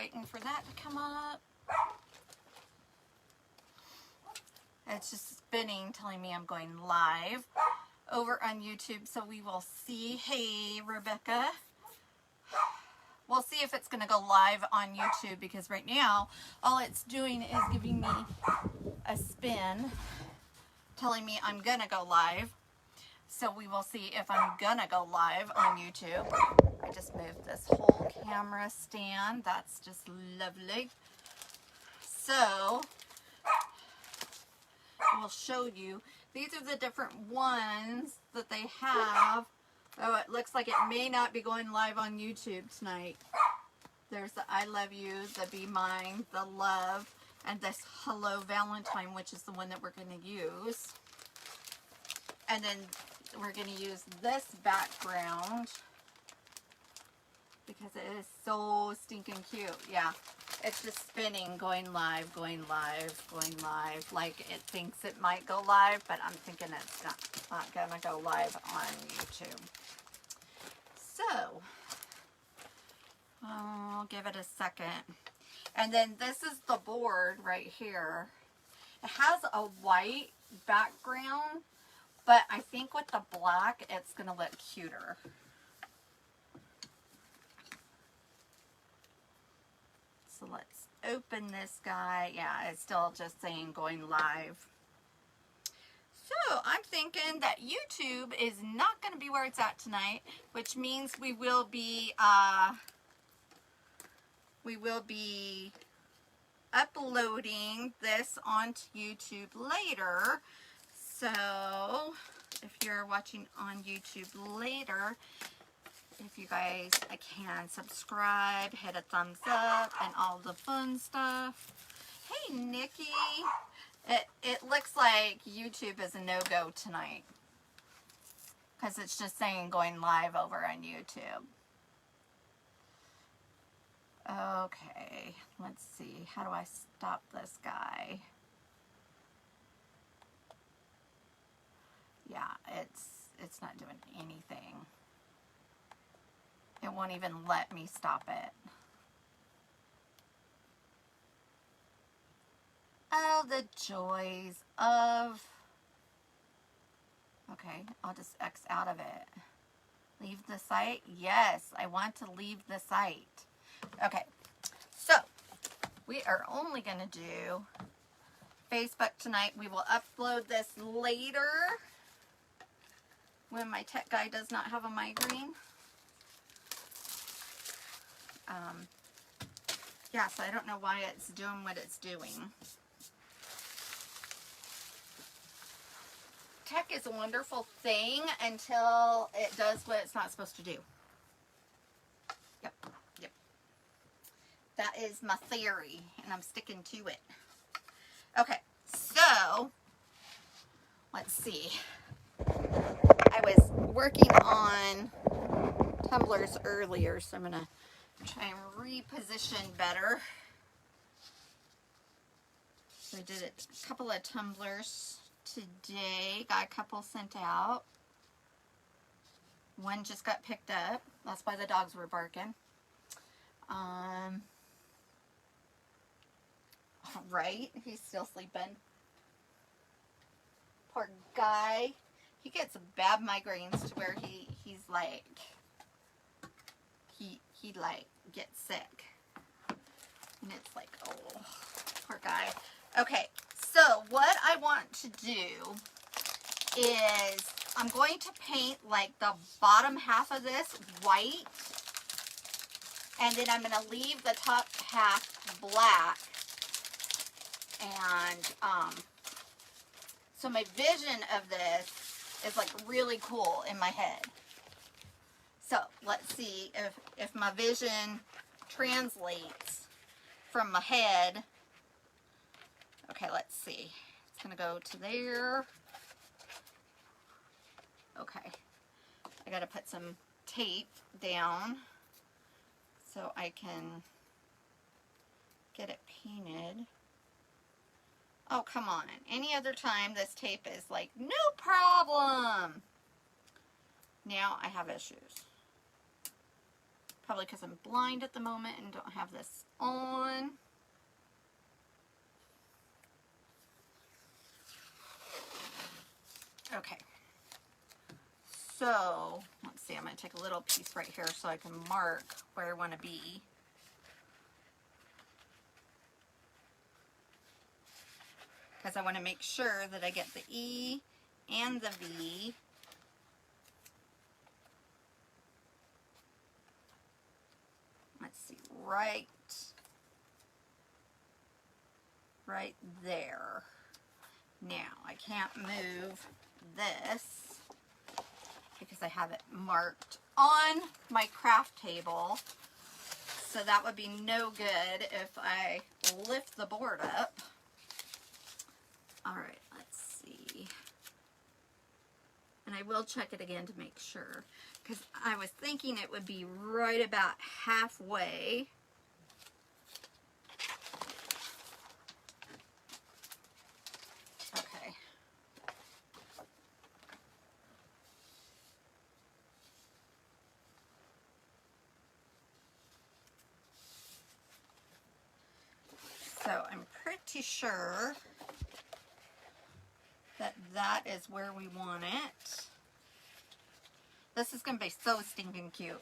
waiting for that to come up. It's just spinning, telling me I'm going live over on YouTube, so we will see. Hey, Rebecca. We'll see if it's going to go live on YouTube, because right now all it's doing is giving me a spin, telling me I'm going to go live. So we will see if I'm going to go live on YouTube. I just moved this whole camera stand. That's just lovely. So I will show you. These are the different ones that they have. Oh, it looks like it may not be going live on YouTube tonight. There's the I Love You, the Be Mine, the Love, and this Hello Valentine, which is the one that we're going to use. And then we're going to use this background because it is so stinking cute. Yeah, it's just spinning, going live, going live, going live. Like it thinks it might go live, but I'm thinking it's not going to go live on YouTube. So, I'll give it a second. And then this is the board right here. It has a white background, but I think with the black, it's going to look cuter. So let's open this guy. Yeah, it's still just saying going live. So I'm thinking that YouTube is not going to be where it's at tonight, which means we will be uploading this onto YouTube later. So if you're watching on YouTube later, if you guys can subscribe, hit a thumbs up, and all the fun stuff. Hey, Nikki. It looks like YouTube is a no-go tonight, because it's just saying going live over on YouTube. Okay, let's see. How do I stop this guy? Yeah, it's not doing anything. It won't even let me stop it. Oh, the joys of... Okay, I'll just X out of it. Leave the site? Yes, I want to leave the site. Okay, so we are only going to do Facebook tonight. We will upload this later when my tech guy does not have a migraine. Yeah, so I don't know why it's doing what it's doing. Tech is a wonderful thing until it does what it's not supposed to do. Yep. That is my theory, and I'm sticking to it. Okay, so let's see. I was working on tumblers earlier, so I'm going to try and reposition better. So I did a couple of tumblers today. Got a couple sent out. One just got picked up. That's why the dogs were barking. Right, he's still sleeping. Poor guy. He gets bad migraines to where he's like, he like gets sick. And it's like, oh, poor guy. Okay, so what I want to do is I'm going to paint like the bottom half of this white, and then I'm going to leave the top half black. And so my vision of this is like really cool in my head. So let's see if my vision translates from my head. Okay, let's see. It's going to go to there. Okay. I got to put some tape down so I can get it painted. Oh, come on. Any other time this tape is like, no problem. Now I have issues. Probably because I'm blind at the moment and don't have this on. Okay. So, let's see, I'm going to take a little piece right here so I can mark where I want to be. Because I want to make sure that I get the E and the V. Let's see, right there. Now, I can't move this because I have it marked on my craft table. So that would be no good if I lift the board up. All right, let's see. And I will check it again to make sure, because I was thinking it would be right about halfway. Okay. So I'm pretty sure that that is where we want it. This is going to be so stinking cute.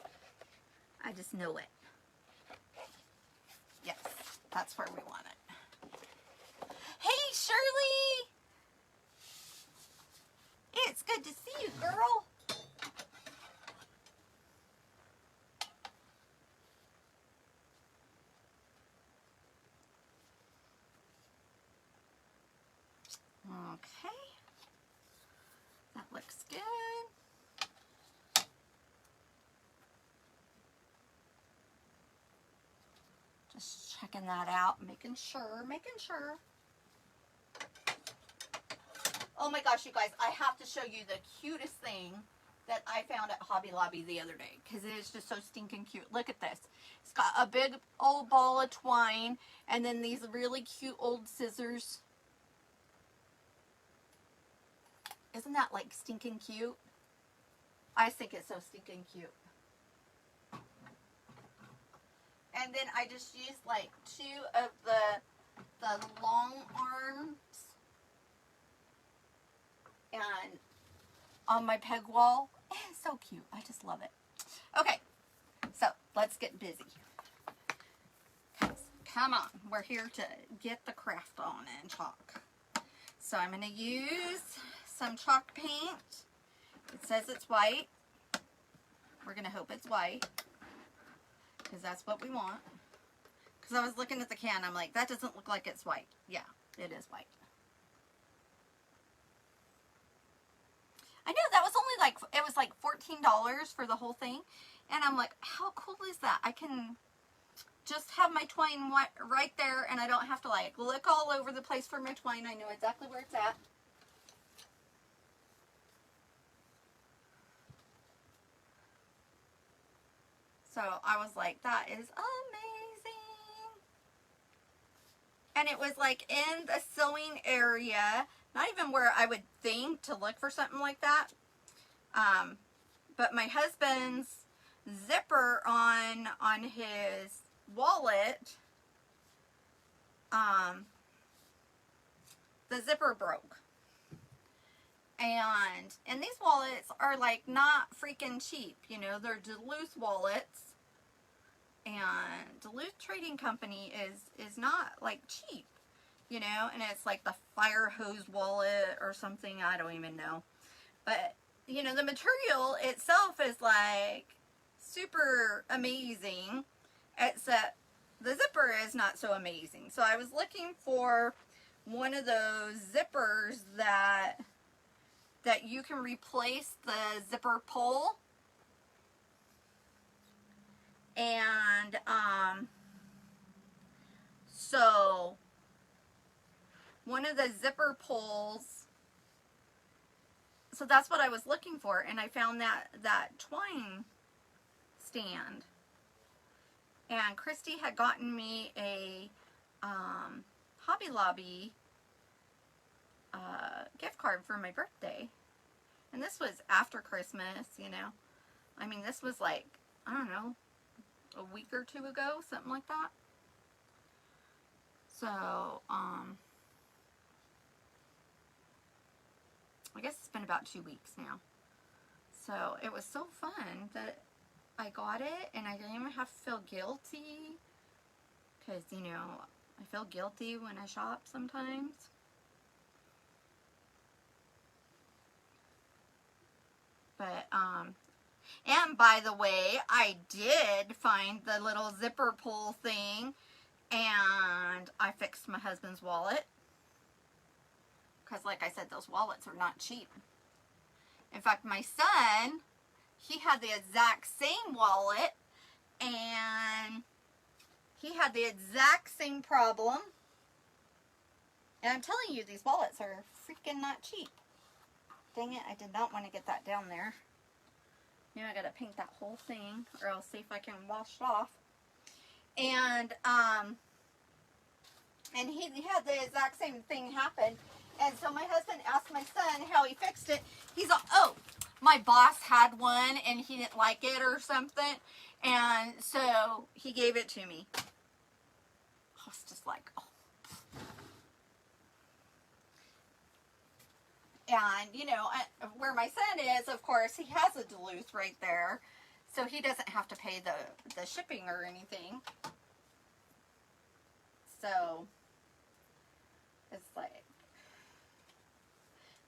I just know it. Yes, that's where we want it. Hey, Shirley! It's good to see you, girl. Okay. That looks good. Just checking that out, making sure. Oh my gosh, you guys, I have to show you the cutest thing that I found at Hobby Lobby the other day, because it is just so stinking cute. Look at this. It's got a big old ball of twine and then these really cute old scissors. Isn't that like stinking cute? I think it's so stinking cute. And then I just used like 2 of the long arms and on my peg wall. It's so cute. I just love it. Okay, so let's get busy. Come on, we're here to get the craft on and chalk. So I'm going to use some chalk paint. It says it's white. We're going to hope it's white, because that's what we want. Because I was looking at the can, I'm like, that doesn't look like it's white. Yeah, it is white. I know, that was only like, it was like $14 for the whole thing. And I'm like, how cool is that? I can just have my twine right there, and I don't have to like look all over the place for my twine. I know exactly where it's at. So I was like, that is amazing. And it was like in the sewing area, not even where I would think to look for something like that. But my husband's zipper on his wallet, the zipper broke. And these wallets are like not freaking cheap, you know, they're Duluth wallets, and Duluth Trading Company is not like cheap, you know, and it's like the fire hose wallet or something, I don't even know. But, you know, the material itself is like super amazing, except the zipper is not so amazing. So I was looking for one of those zippers that you can replace the zipper pull. And so one of the zipper pulls, so that's what I was looking for, and I found that twine stand. And Christy had gotten me a Hobby Lobby gift card for my birthday. And this was after Christmas, you know. I mean, this was like, I don't know, a week or two ago, something like that. So, I guess it's been about 2 weeks now. So, it was so fun that I got it, and I didn't even have to feel guilty, because, you know, I feel guilty when I shop sometimes. But, and by the way, I did find the little zipper pull thing, and I fixed my husband's wallet. Because, like I said, those wallets are not cheap. In fact, my son, he had the exact same wallet, and he had the exact same problem. And I'm telling you, these wallets are freaking not cheap. Dang it, I did not want to get that down there. Now I gotta paint that whole thing, or I'll see if I can wash it off. And he had the exact same thing happen. And so my husband asked my son how he fixed it. He's like, oh, my boss had one and he didn't like it or something. And so he gave it to me. I was just like, oh. And, you know, where my son is, of course, he has a Duluth right there. So he doesn't have to pay the shipping or anything. So, it's like,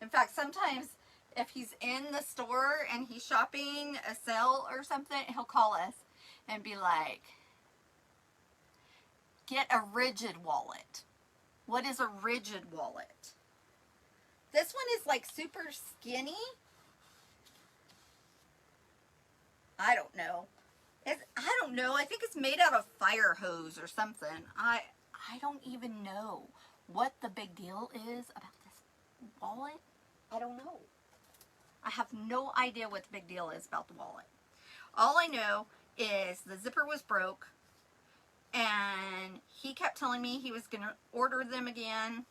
in fact, sometimes if he's in the store and he's shopping a sale or something, he'll call us and be like, get a rigid wallet. What is a rigid wallet? This one is like super skinny. I don't know. I don't know. I think it's made out of fire hose or something. I don't even know what the big deal is about this wallet. I don't know. I have no idea what the big deal is about the wallet. All I know is the zipper was broke, and he kept telling me he was going to order them again,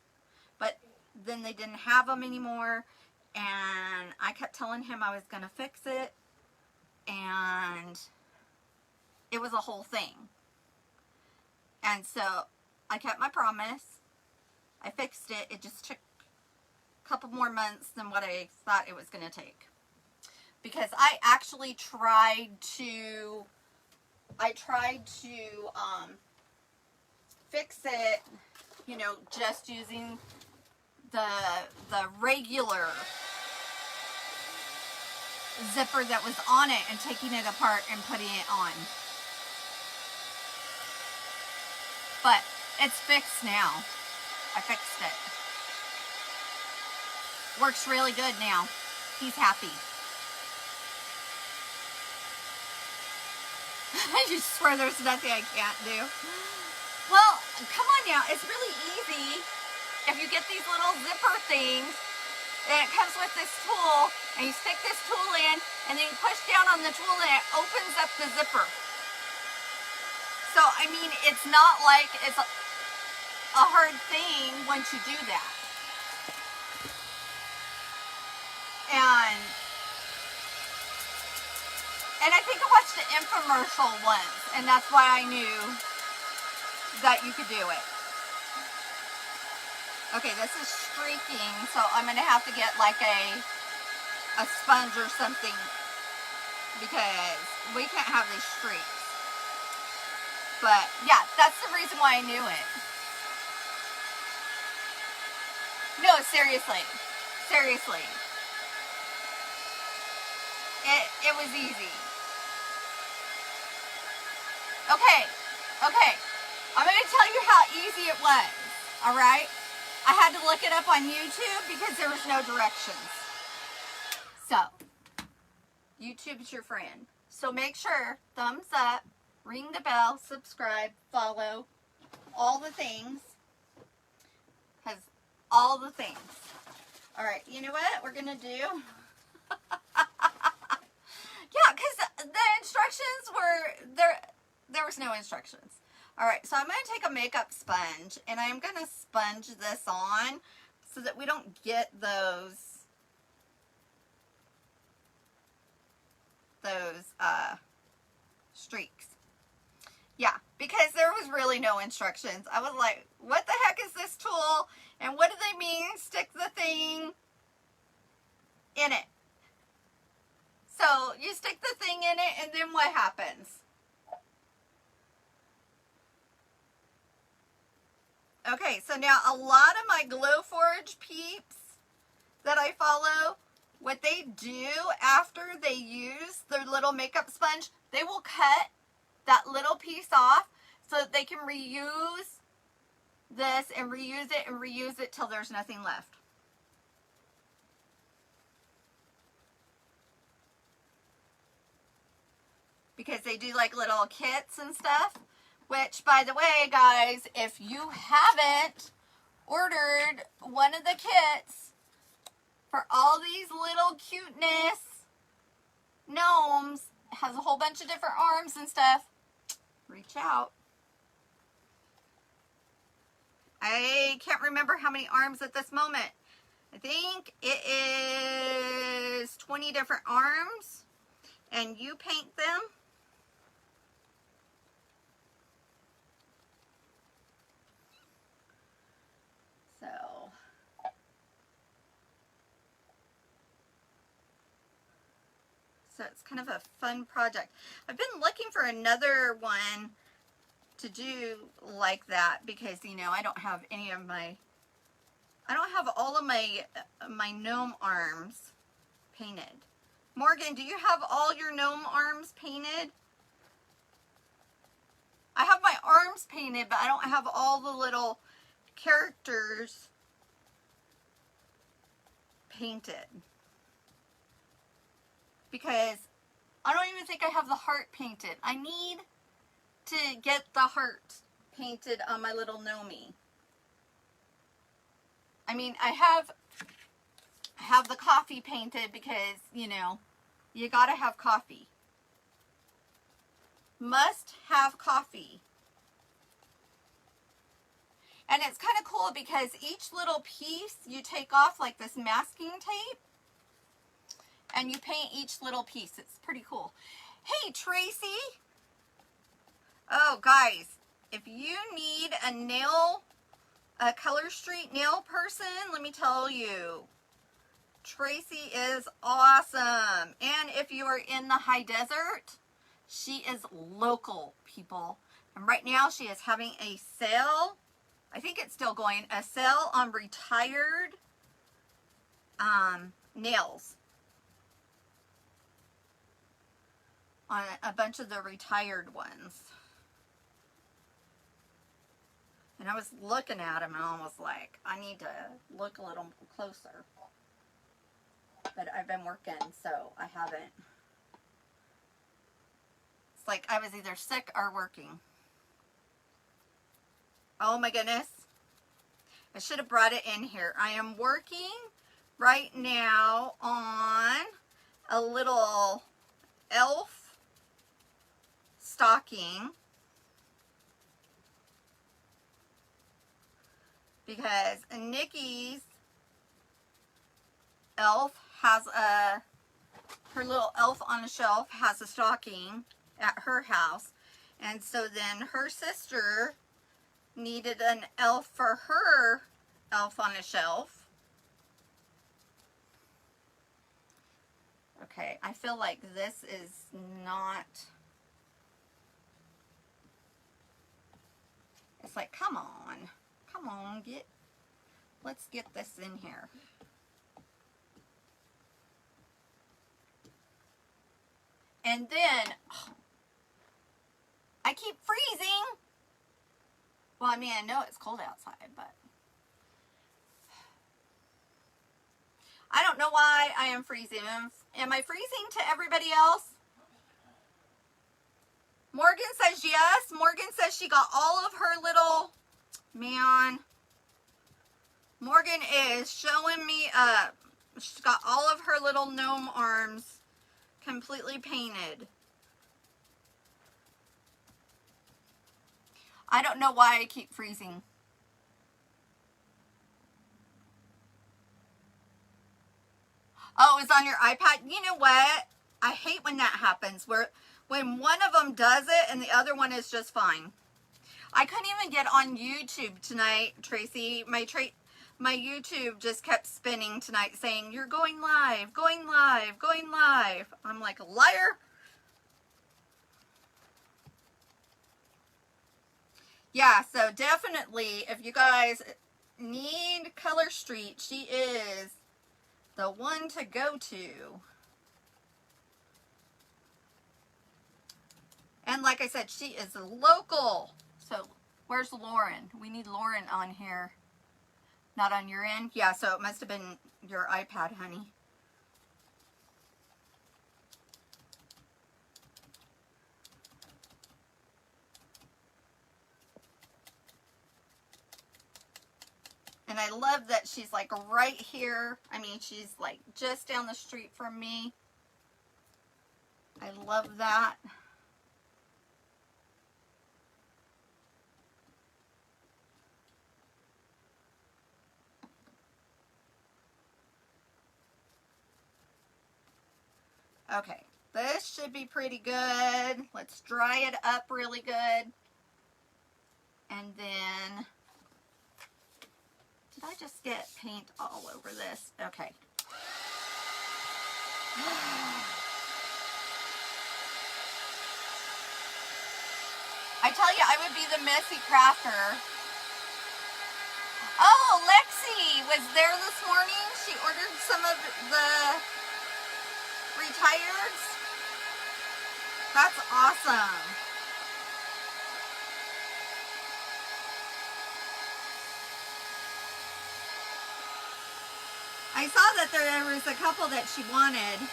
but then they didn't have them anymore, and I kept telling him I was going to fix it, and it was a whole thing. And so I kept my promise. I fixed it. It just took a couple more months than what I thought it was going to take. Because I actually tried to fix it, you know, just using the regular zipper that was on it and taking it apart and putting it on. But it's fixed now. I fixed it. Works really good now. He's happy. I just swear there's nothing I can't do. Well, come on now. It's really easy. If you get these little zipper things, and it comes with this tool, and you stick this tool in, and then you push down on the tool, and it opens up the zipper. So, I mean, it's not like it's a hard thing once you do that. And I think I watched the infomercial once, and that's why I knew that you could do it. Okay, this is streaking, so I'm going to have to get like a sponge or something, because we can't have these streaks. But, yeah, that's the reason why I knew it. No, seriously. Seriously. It was easy. Okay. I'm going to tell you how easy it was. Alright? I had to look it up on YouTube because there was no directions. So, YouTube's your friend. So make sure, thumbs up, ring the bell, subscribe, follow, all the things. Because all the things. Alright, you know what we're going to do? Yeah, because the instructions were, there was no instructions. Alright, so I'm going to take a makeup sponge, and I'm going to sponge this on so that we don't get those streaks. really no instructions. I was like, what the heck is this tool? And what do they mean? Stick the thing in it. So you stick the thing in it, and then what happens? Okay, so now a lot of my Glowforge peeps that I follow, what they do after they use their little makeup sponge, they will cut that little piece off so that they can reuse this and reuse it till there's nothing left. Because they do like little kits and stuff. Which, by the way, guys, if you haven't ordered one of the kits for all these little cuteness gnomes, it has a whole bunch of different arms and stuff, reach out. I can't remember how many arms at this moment. I think it is 20 different arms, and you paint them. So it's kind of a fun project. I've been looking for another one to do like that because, you know, I don't have all of my gnome arms painted. Morgan, do you have all your gnome arms painted? I have my arms painted, but I don't have all the little characters painted. Because I don't even think I have the heart painted. I need to get the heart painted on my little gnomie. I mean, I have the coffee painted because, you know, you gotta have coffee. Must have coffee. And it's kind of cool because each little piece you take off like this masking tape and you paint each little piece. It's pretty cool. Hey, Tracy. Oh, guys, if you need a Color Street nail person, let me tell you, Tracy is awesome. And if you are in the high desert, she is local, people. And right now she is having a sale. I think it's still going. A sale on retired nails. On a bunch of the retired ones. And I was looking at them and I was like, I need to look a little closer. But I've been working, so I haven't. It's like I was either sick or working. Oh my goodness. I should have brought it in here. I am working right now on a little elf stocking. Because Nikki's elf has her little elf on a shelf has a stocking at her house. And so then her sister needed an elf for her elf on a shelf. Okay, I feel like this is not... It's like, come on, let's get this in here. And then, I keep freezing. Well, I mean, I know it's cold outside, but I don't know why I am freezing. Am I freezing to everybody else? Morgan says yes. Morgan says she got all of her little, man. Morgan is showing me up. She's got all of her little gnome arms completely painted. I don't know why I keep freezing. Oh, it's on your iPad? You know what? I hate when that happens, when one of them does it and the other one is just fine. I couldn't even get on YouTube tonight, Tracy. My YouTube just kept spinning tonight saying, you're going live, going live, going live. I'm like, a liar. Yeah, so definitely, if you guys need Color Street, she is the one to go to. And like I said, she is local. So where's Lauren? We need Lauren on here. Not on your end? Yeah, so it must have been your iPad, honey. And I love that she's like right here. I mean, she's like just down the street from me. I love that. Okay, this should be pretty good. Let's dry it up really good. And then, did I just get paint all over this? Okay. I tell you, I would be the messy crafter. Oh, Lexi was there this morning. She ordered some of the retireds. That's awesome. I saw that there was a couple that she wanted.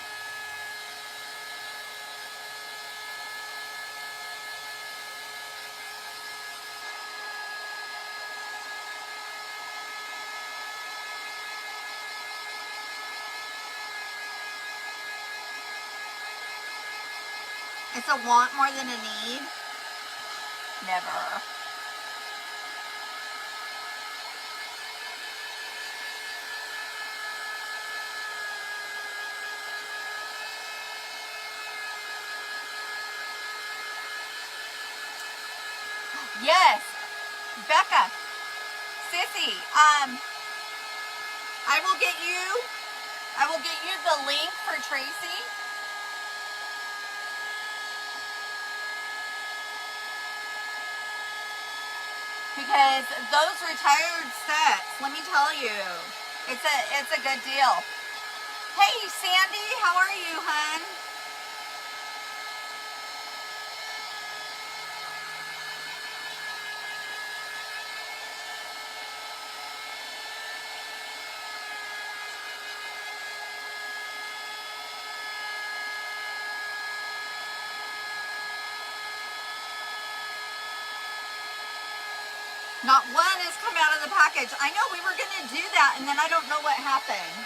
It's a want more than a need. Never. Yes, Becca, Sissy, I will get you the link for Tracy. Because those retired sets, let me tell you, it's a good deal. Hey Sandy, how are you, hun? Not one has come out of the package. I know we were going to do that, and then I don't know what happened.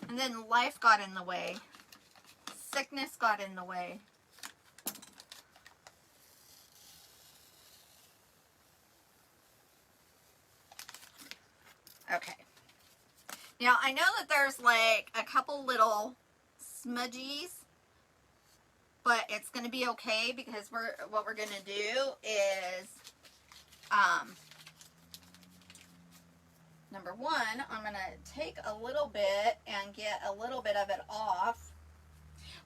And then life got in the way. Sickness got in the way. Okay. Now, I know that there's like a couple little smudgies, but it's going to be okay because what we're going to do is, number one, I'm going to take a little bit and get a little bit of it off.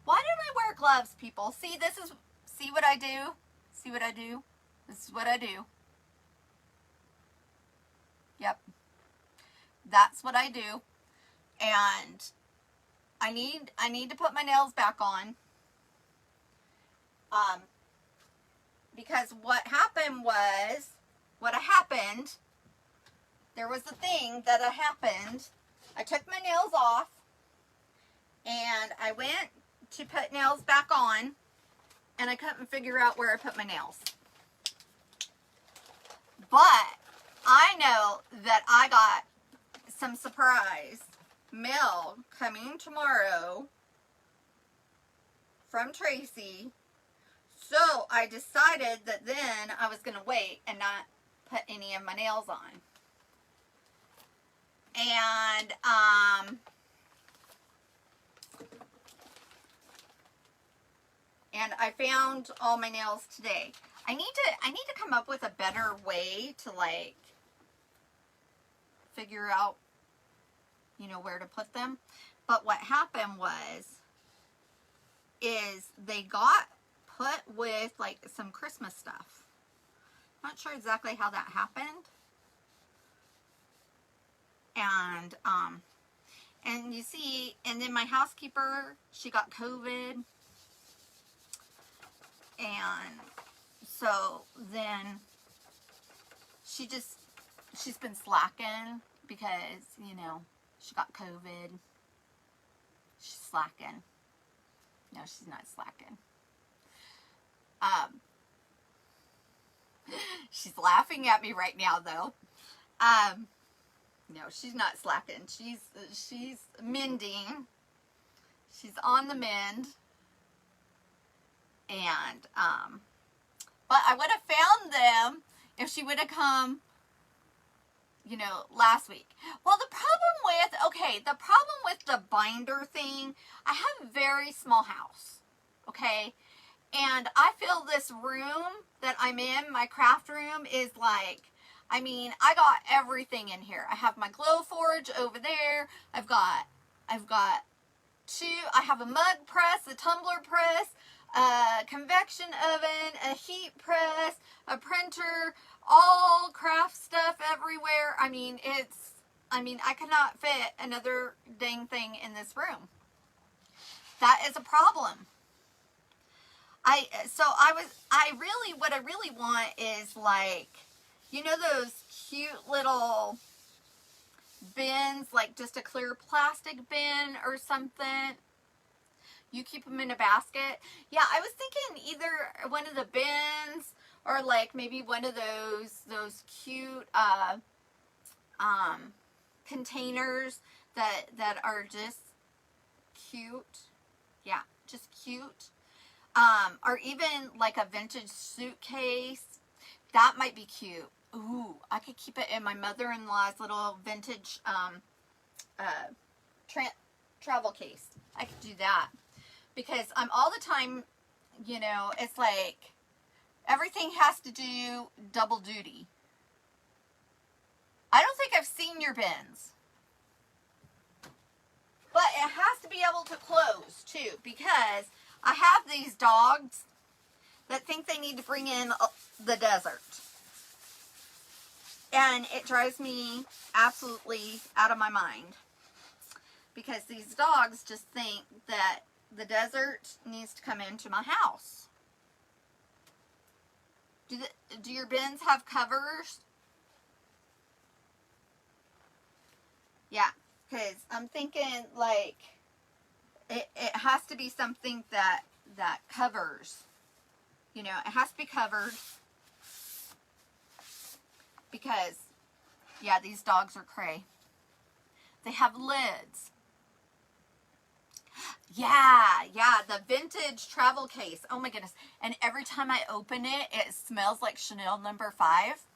Why don't I wear gloves, people? See what I do? See what I do? This is what I do. Yep. That's what I do. And I need to put my nails back on. Because what happened, there was a thing that happened. I took my nails off and I went to put nails back on and I couldn't figure out where I put my nails. But I know that I got some surprise mail coming tomorrow from Tracy. So I decided that then I was going to wait and not put any of my nails on. And And I found all my nails today. I need to come up with a better way to like figure out, you know, where to put them. But what happened is they got put with like some Christmas stuff. Not sure exactly how that happened. And you see, and then my housekeeper, she got COVID. And so then she's been slacking because, you know, she got COVID. She's slacking. No, she's not slacking. She's laughing at me right now, though. No, she's not slacking. She's mending. She's on the mend. And, but I would have found them if she would have come, you know, last week. Well, the problem with the binder thing, I have a very small house, okay? And I feel this room that I'm in, my craft room, is like, I mean, I got everything in here. I have my glow forge over there. I've got I have a mug press, a tumbler press, a convection oven, a heat press, a printer, all craft stuff everywhere. I mean, I cannot fit another dang thing in this room. That is a problem. What I really want is like, you know those cute little bins, like just a clear plastic bin or something? You keep them in a basket. Yeah, I was thinking either one of the bins or like maybe one of those cute containers that are just cute. Yeah, just cute. Or even like a vintage suitcase. That might be cute. Ooh, I could keep it in my mother-in-law's little vintage travel case. I could do that. Because I'm all the time, you know, it's like everything has to do double duty. I don't think I've seen your bins. But it has to be able to close too, because I have these dogs that think they need to bring in the desert. And it drives me absolutely out of my mind. Because these dogs just think that the desert needs to come into my house. Do your bins have covers? Yeah, because I'm thinking like it has to be something that covers. You know, it has to be covered. Because, yeah, these dogs are cray. They have lids. Yeah, the vintage travel case. Oh my goodness. And every time I open it, it smells like Chanel No. 5.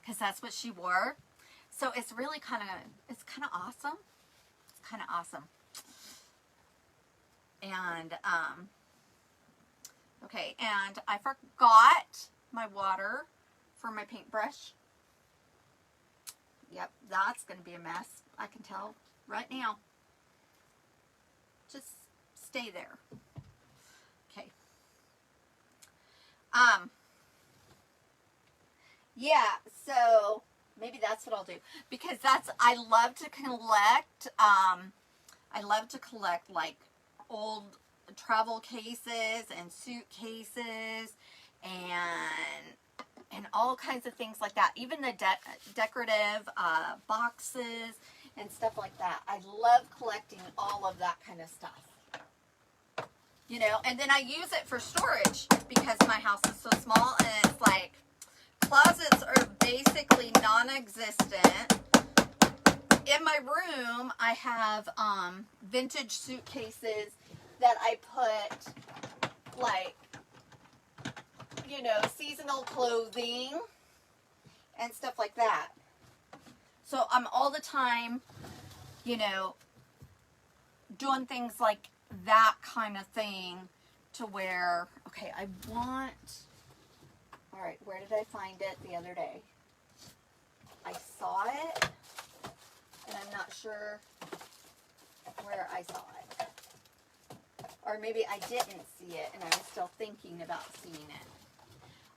Because that's what she wore. So it's really kind of awesome. It's kind of awesome. And, okay, and I forgot my water for my paintbrush. Yep, that's going to be a mess. I can tell right now. Just stay there. Okay. Yeah, so maybe that's what I'll do. Because I love to collect, like old travel cases and suitcases and all kinds of things like that. Even the decorative boxes and stuff like that. I love collecting all of that kind of stuff. You know, and then I use it for storage because my house is so small and it's like closets are basically non-existent. In my room, I have vintage suitcases that I put like, you know, seasonal clothing and stuff like that. So I'm all the time, you know, doing things like that kind of thing to where, Okay, I want, all right, where did I find it the other day? I saw it, and I'm not sure where I saw it. Or maybe I didn't see it, and I was still thinking about seeing it.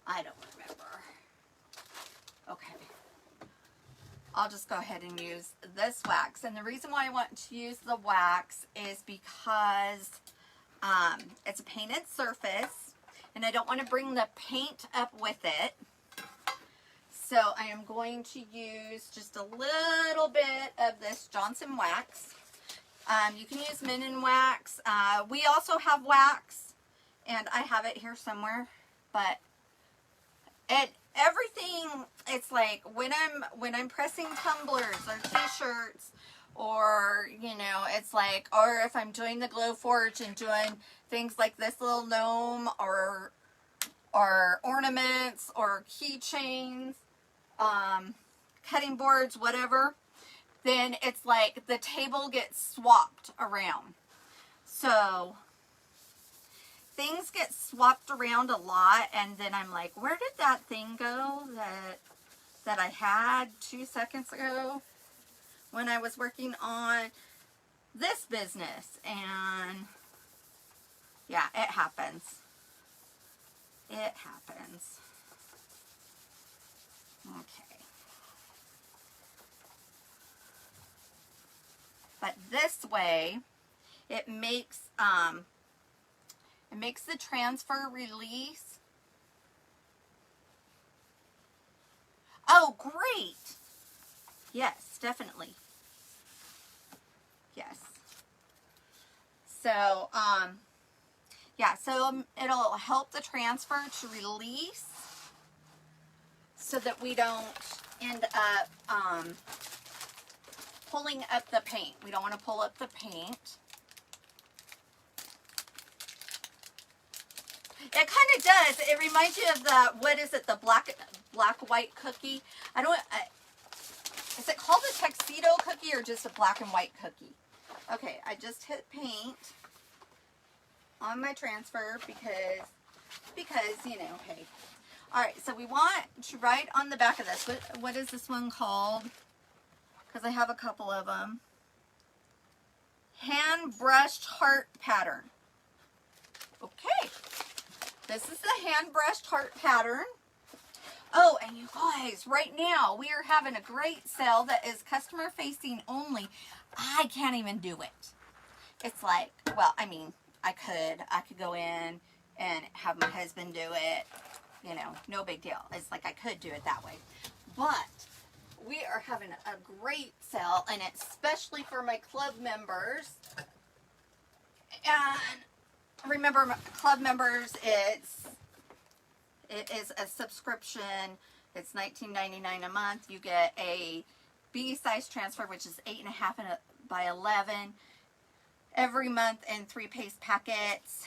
I don't remember. Okay. I'll just go ahead and use this wax. And the reason why I want to use the wax is because it's a painted surface, and I don't want to bring the paint up with it. So I am going to use just a little bit of this Johnson wax. You can use Minin wax. We also have wax, and I have it here somewhere. But everything, it's like when I'm pressing tumblers or t-shirts, or it's like, or if I'm doing the Glow Forge and doing things like this little gnome or ornaments or keychains, cutting boards, whatever, then it's like the table gets swapped around. So things get swapped around a lot, and then I'm like, where did that thing go that I had 2 seconds ago when I was working on this business? And yeah, it happens. It happens. Okay. But this way, it makes the transfer release. Oh, great. Yes, definitely. Yes. So, yeah, so it'll help the transfer to release so that we don't end up pulling up the paint. We don't want to pull up the paint. It kind of does. It reminds you of the, what is it, the black white cookie? Is it called a tuxedo cookie or just a black and white cookie? Okay, I just hit paint on my transfer because hey. All right, so we want to write on the back of this. What is this one called? Because I have a couple of them. Hand brushed heart pattern. Okay. This is the hand brushed heart pattern. Oh, and you guys, right now we are having a great sale that is customer facing only. I can't even do it. It's like, well, I mean, I could go in and have my husband do it. No big deal. It's like I could do it that way. But we are having a great sale, and it's especially for my club members. And remember, club members, it is a subscription. It's $19.99 a month. You get a B size transfer, which is 8.5 by 11 every month in 3 paste packets.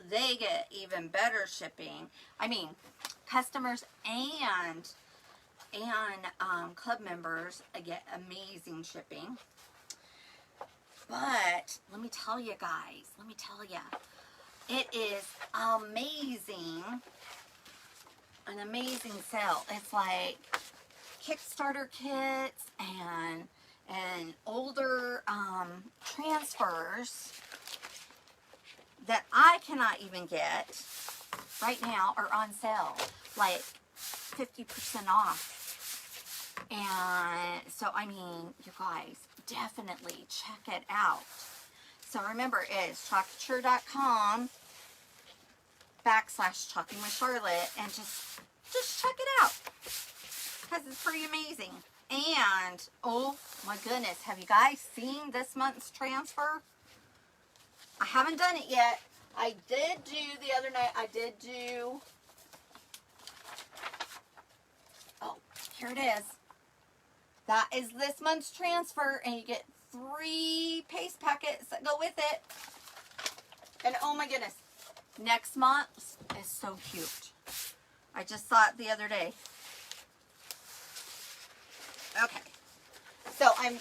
They get even better shipping. I mean, customers and club members get amazing shipping. But let me tell you guys, it is amazing, an amazing sale. It's like Kickstarter kits and older transfers that I cannot even get right now are on sale, like 50% off. And so, I mean, you guys, definitely check it out. So remember, it's chalkature.com /Chalking with Charlotte, and just check it out because it's pretty amazing. And oh my goodness, have you guys seen this month's transfer? I haven't done it yet. I did do the other night. Oh, here it is. That is this month's transfer, and you get 3 paste packets that go with it. And oh my goodness, next month is so cute. I just saw it the other day. Okay. So I'm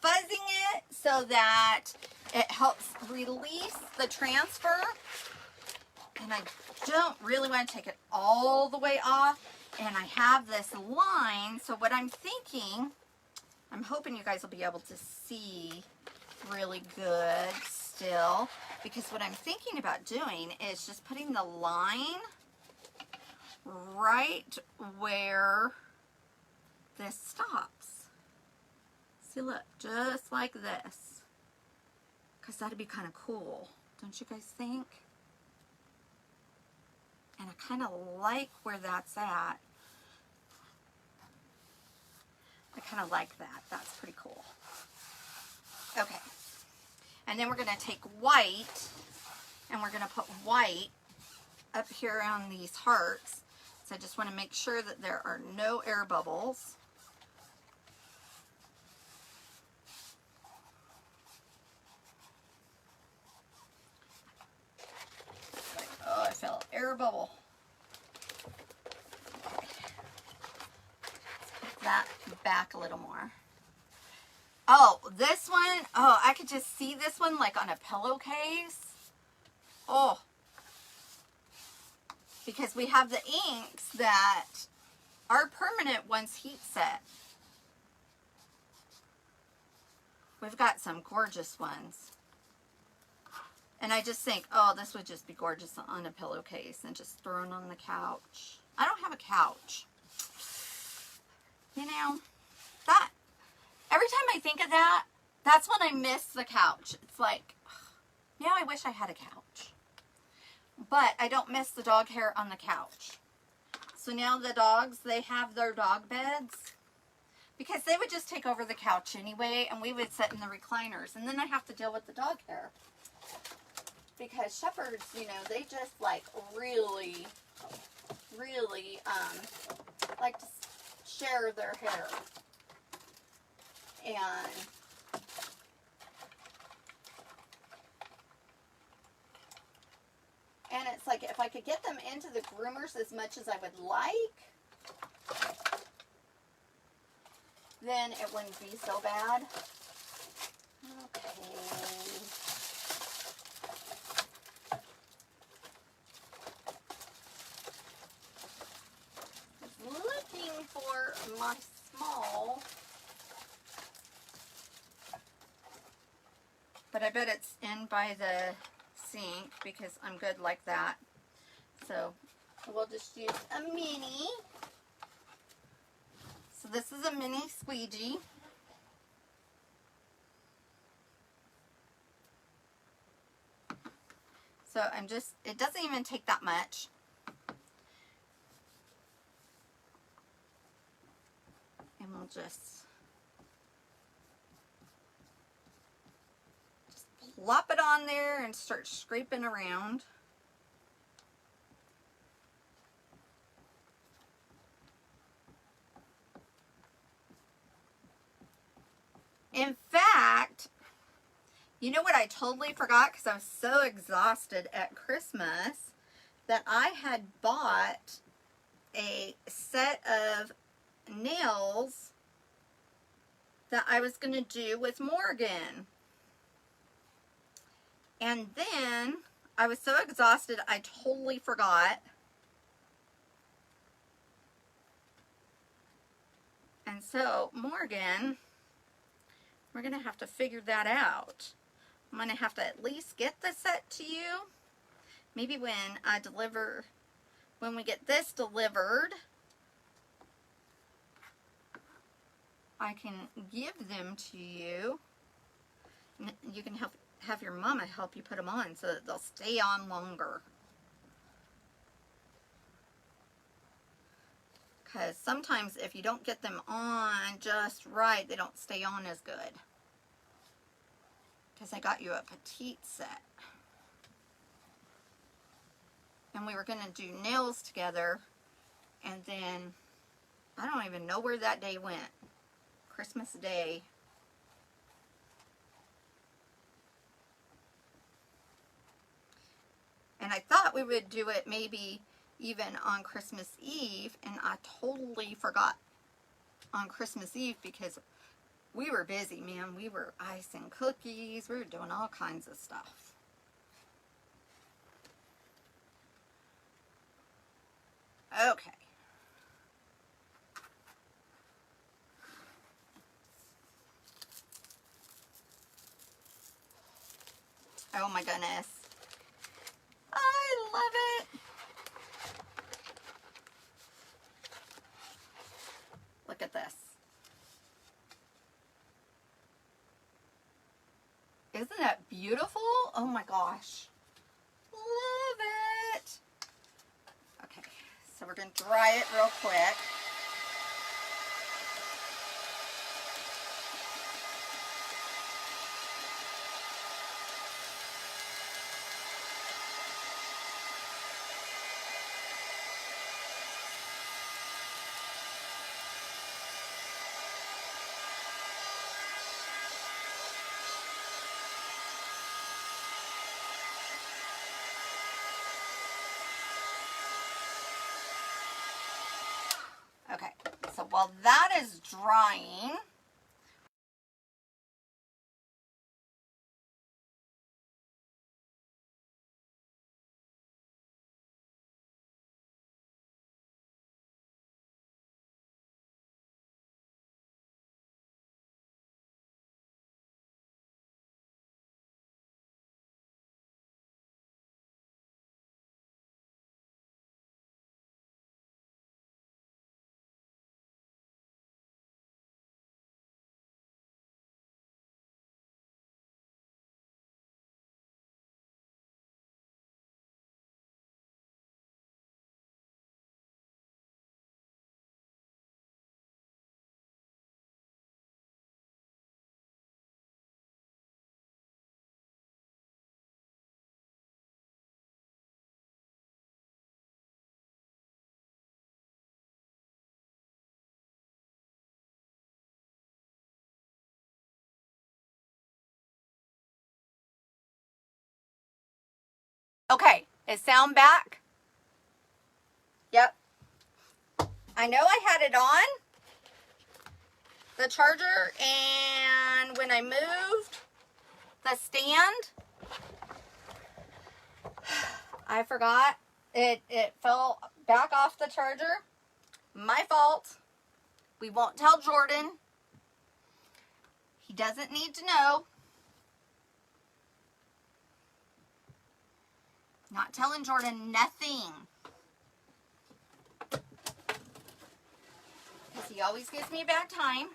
fuzzing it so that it helps release the transfer. And I don't really want to take it all the way off. And I have this line. So what I'm thinking, I'm hoping you guys will be able to see really good still. Because what I'm thinking about doing is just putting the line right where this stops. See, look, just like this. Because that'd be kind of cool. Don't you guys think? And I kind of like where that's at. I kind of like that. That's pretty cool. Okay. And then we're going to take white, and we're going to put white up here on these hearts. So I just want to make sure that there are no air bubbles. Oh, I felt air bubble. Okay. Let's put that back a little more. Oh, this one, oh, I could just see this one like on a pillowcase. Oh. Because we have the inks that are permanent once heat set. We've got some gorgeous ones. And I just think, oh, this would just be gorgeous on a pillowcase and just thrown on the couch. I don't have a couch. You know, that, every time I think of that, that's when I miss the couch. It's like, now I wish I had a couch. But I don't miss the dog hair on the couch. So now the dogs, they have their dog beds. Because they would just take over the couch anyway, and we would sit in the recliners. And then I have to deal with the dog hair. Because shepherds, you know, they just like really, really like to share their hair. And it's like, if I could get them into the groomers as much as I would like, then it wouldn't be so bad. Okay. Looking for my small, but I bet it's in by the sink because I'm good like that. So we'll just use a mini. So this is a mini squeegee. So I'm just, it doesn't even take that much. And we'll just plop it on there and start scraping around. In fact, you know what I totally forgot because I was so exhausted at Christmas that I had bought a set of nails that I was going to do with Morgan. And then I was so exhausted I totally forgot. And so Morgan, we're going to have to figure that out. I'm going to have to at least get the set to you. Maybe when I deliver, when we get this delivered, I can give them to you. You can have your mama help you put them on so that they'll stay on longer. Because sometimes if you don't get them on just right, they don't stay on as good. Because I got you a petite set. And we were going to do nails together. And then, I don't even know where that day went. Christmas Day. And I thought we would do it maybe even on Christmas Eve. And I totally forgot. on Christmas Eve because we were busy, man. We were icing cookies. We were doing all kinds of stuff. Okay. Oh my goodness. I love it. Look at this. Isn't that beautiful? Oh my gosh. Love it. Okay, so we're going to dry it real quick. Okay, so while that is drying, okay, is sound back? Yep. I know I had it on, the charger, and when I moved the stand, I forgot. It fell back off the charger. My fault. We won't tell Jordan. He doesn't need to know. Not telling Jordan nothing. Because he always gives me a bad time.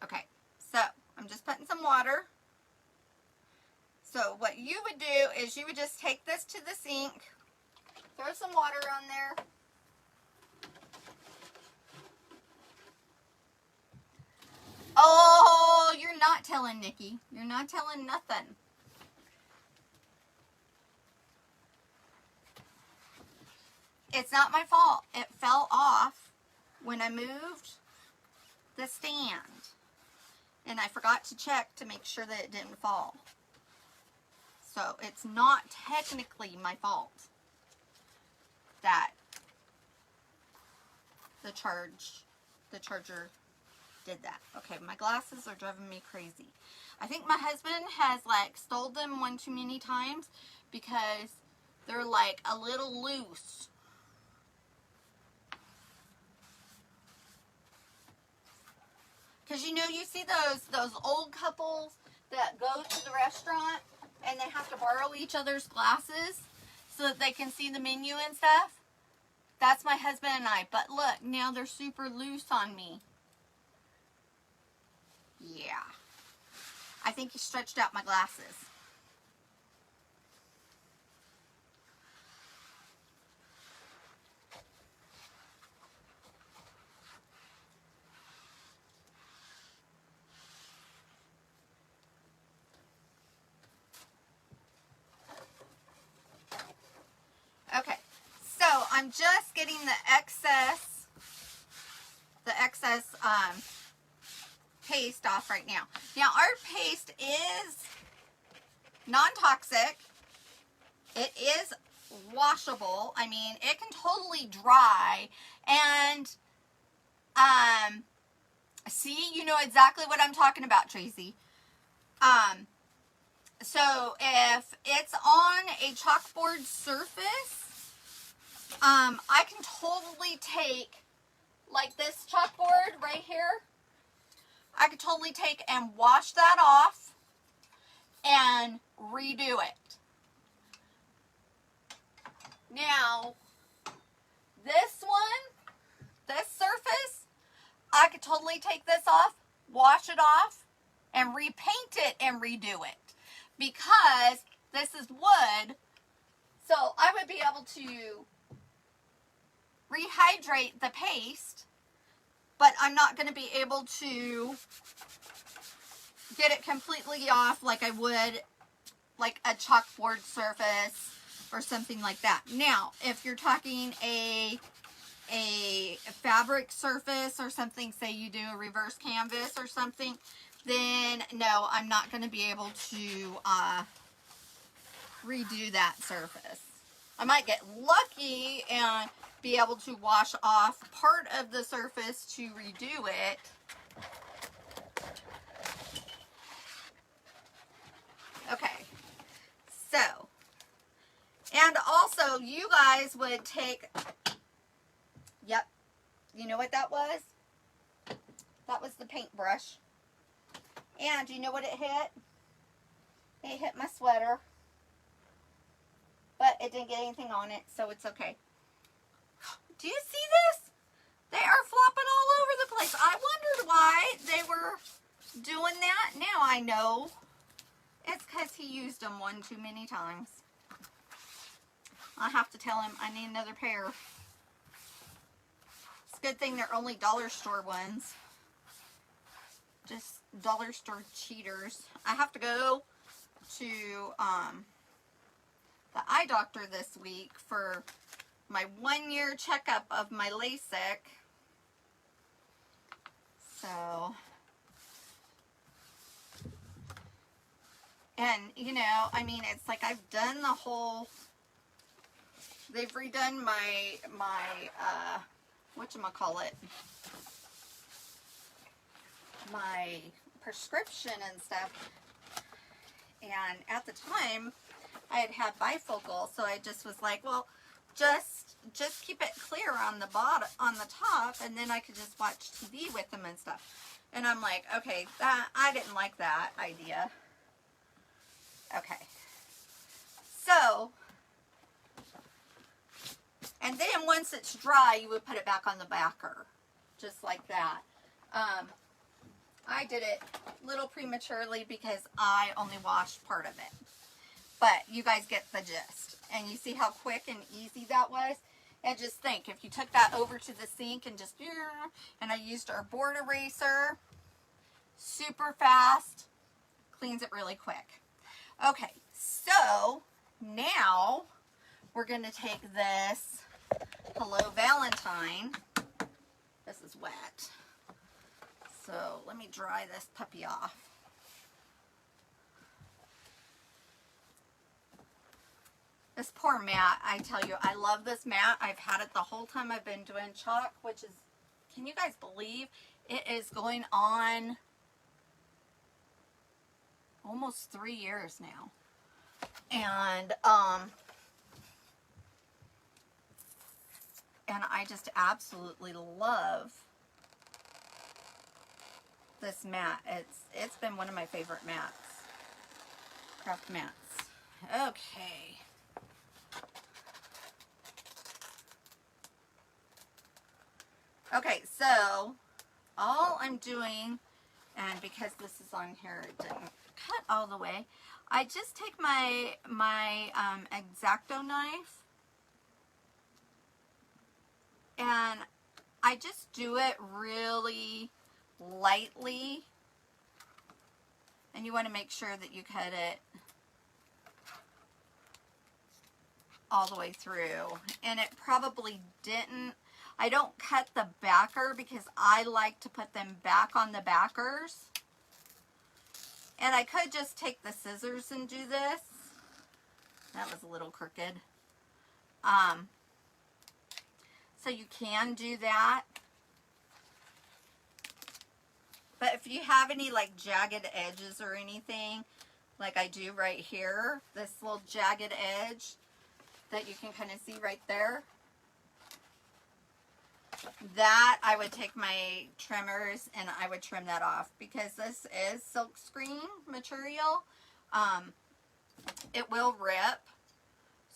Okay, so I'm just putting some water. So what you would do is you would just take this to the sink, throw some water on there. Oh, you're not telling Nikki. You're not telling nothing. It's not my fault. It fell off when I moved the stand. And I forgot to check to make sure that it didn't fall. So it's not technically my fault that the charger did that. Okay, my glasses are driving me crazy. I think my husband has like stole them one too many times because they're like a little loose. Because you know, you see those old couples that go to the restaurant and they have to borrow each other's glasses so that they can see the menu and stuff? That's my husband and I. But look, now they're super loose on me. Yeah. I think he stretched out my glasses. Okay, so I'm just getting the excess paste off right now. Now our paste is non-toxic. It is washable. I mean, it can totally dry, and See, you know exactly what I'm talking about, Tracy. So if it's on a chalkboard surface, I can totally take, like this chalkboard right here, I could totally take and wash that off and redo it. Now, this one, this surface, I could totally take this off, wash it off, and repaint it and redo it. Because this is wood, so I would be able to rehydrate the paste, but I'm not going to be able to get it completely off like I would like a chalkboard surface or something like that. Now, if you're talking a fabric surface or something, say you do a reverse canvas or something, then no, I'm not going to be able to redo that surface. I might get lucky and be able to wash off part of the surface to redo it. Okay, so, and also you guys would take, yep, you know what that was? That was the paintbrush. And you know what it hit? It hit my sweater. But it didn't get anything on it, so it's okay. Do you see this? They are flopping all over the place. I wondered why they were doing that. Now I know. It's because he used them one too many times. I'll have to tell him I need another pair. It's a good thing they're only dollar store ones. Just dollar store cheaters. I have to go to the eye doctor this week for my 1-year checkup of my LASIK. So, and you know, I mean, it's like I've done the whole, they've redone my whatchamacallit, my prescription and stuff. And at the time, I had bifocal, so I just was like, well, just keep it clear on the bottom, on the top, and then I could just watch TV with them and stuff. And I'm like, okay, that I didn't like that idea. Okay. So, and then once it's dry, you would put it back on the backer, just like that. I did it a little prematurely because I only washed part of it. But you guys get the gist. And you see how quick and easy that was? And just think, if you took that over to the sink and just, and I used our board eraser, super fast, cleans it really quick. Okay, so now we're going to take this Hello Valentine. This is wet. So let me dry this puppy off. This poor mat, I tell you, I love this mat. I've had it the whole time I've been doing chalk, which is, can you guys believe it is going on almost 3 years now. And I just absolutely love this mat. It's been one of my favorite mats. Craft mats. Okay. Okay, so all I'm doing, and because this is on here, it didn't cut all the way, I just take my X-Acto knife and I just do it really lightly, and you want to make sure that you cut it all the way through. And it probably didn't, I don't cut the backer because I like to put them back on the backers. And I could just take the scissors and do this. That was a little crooked. So you can do that. But if you have any like jagged edges or anything, like I do right here, this little jagged edge that you can kind of see right there, that I would take my trimmers and I would trim that off, because this is silk screen material. It will rip,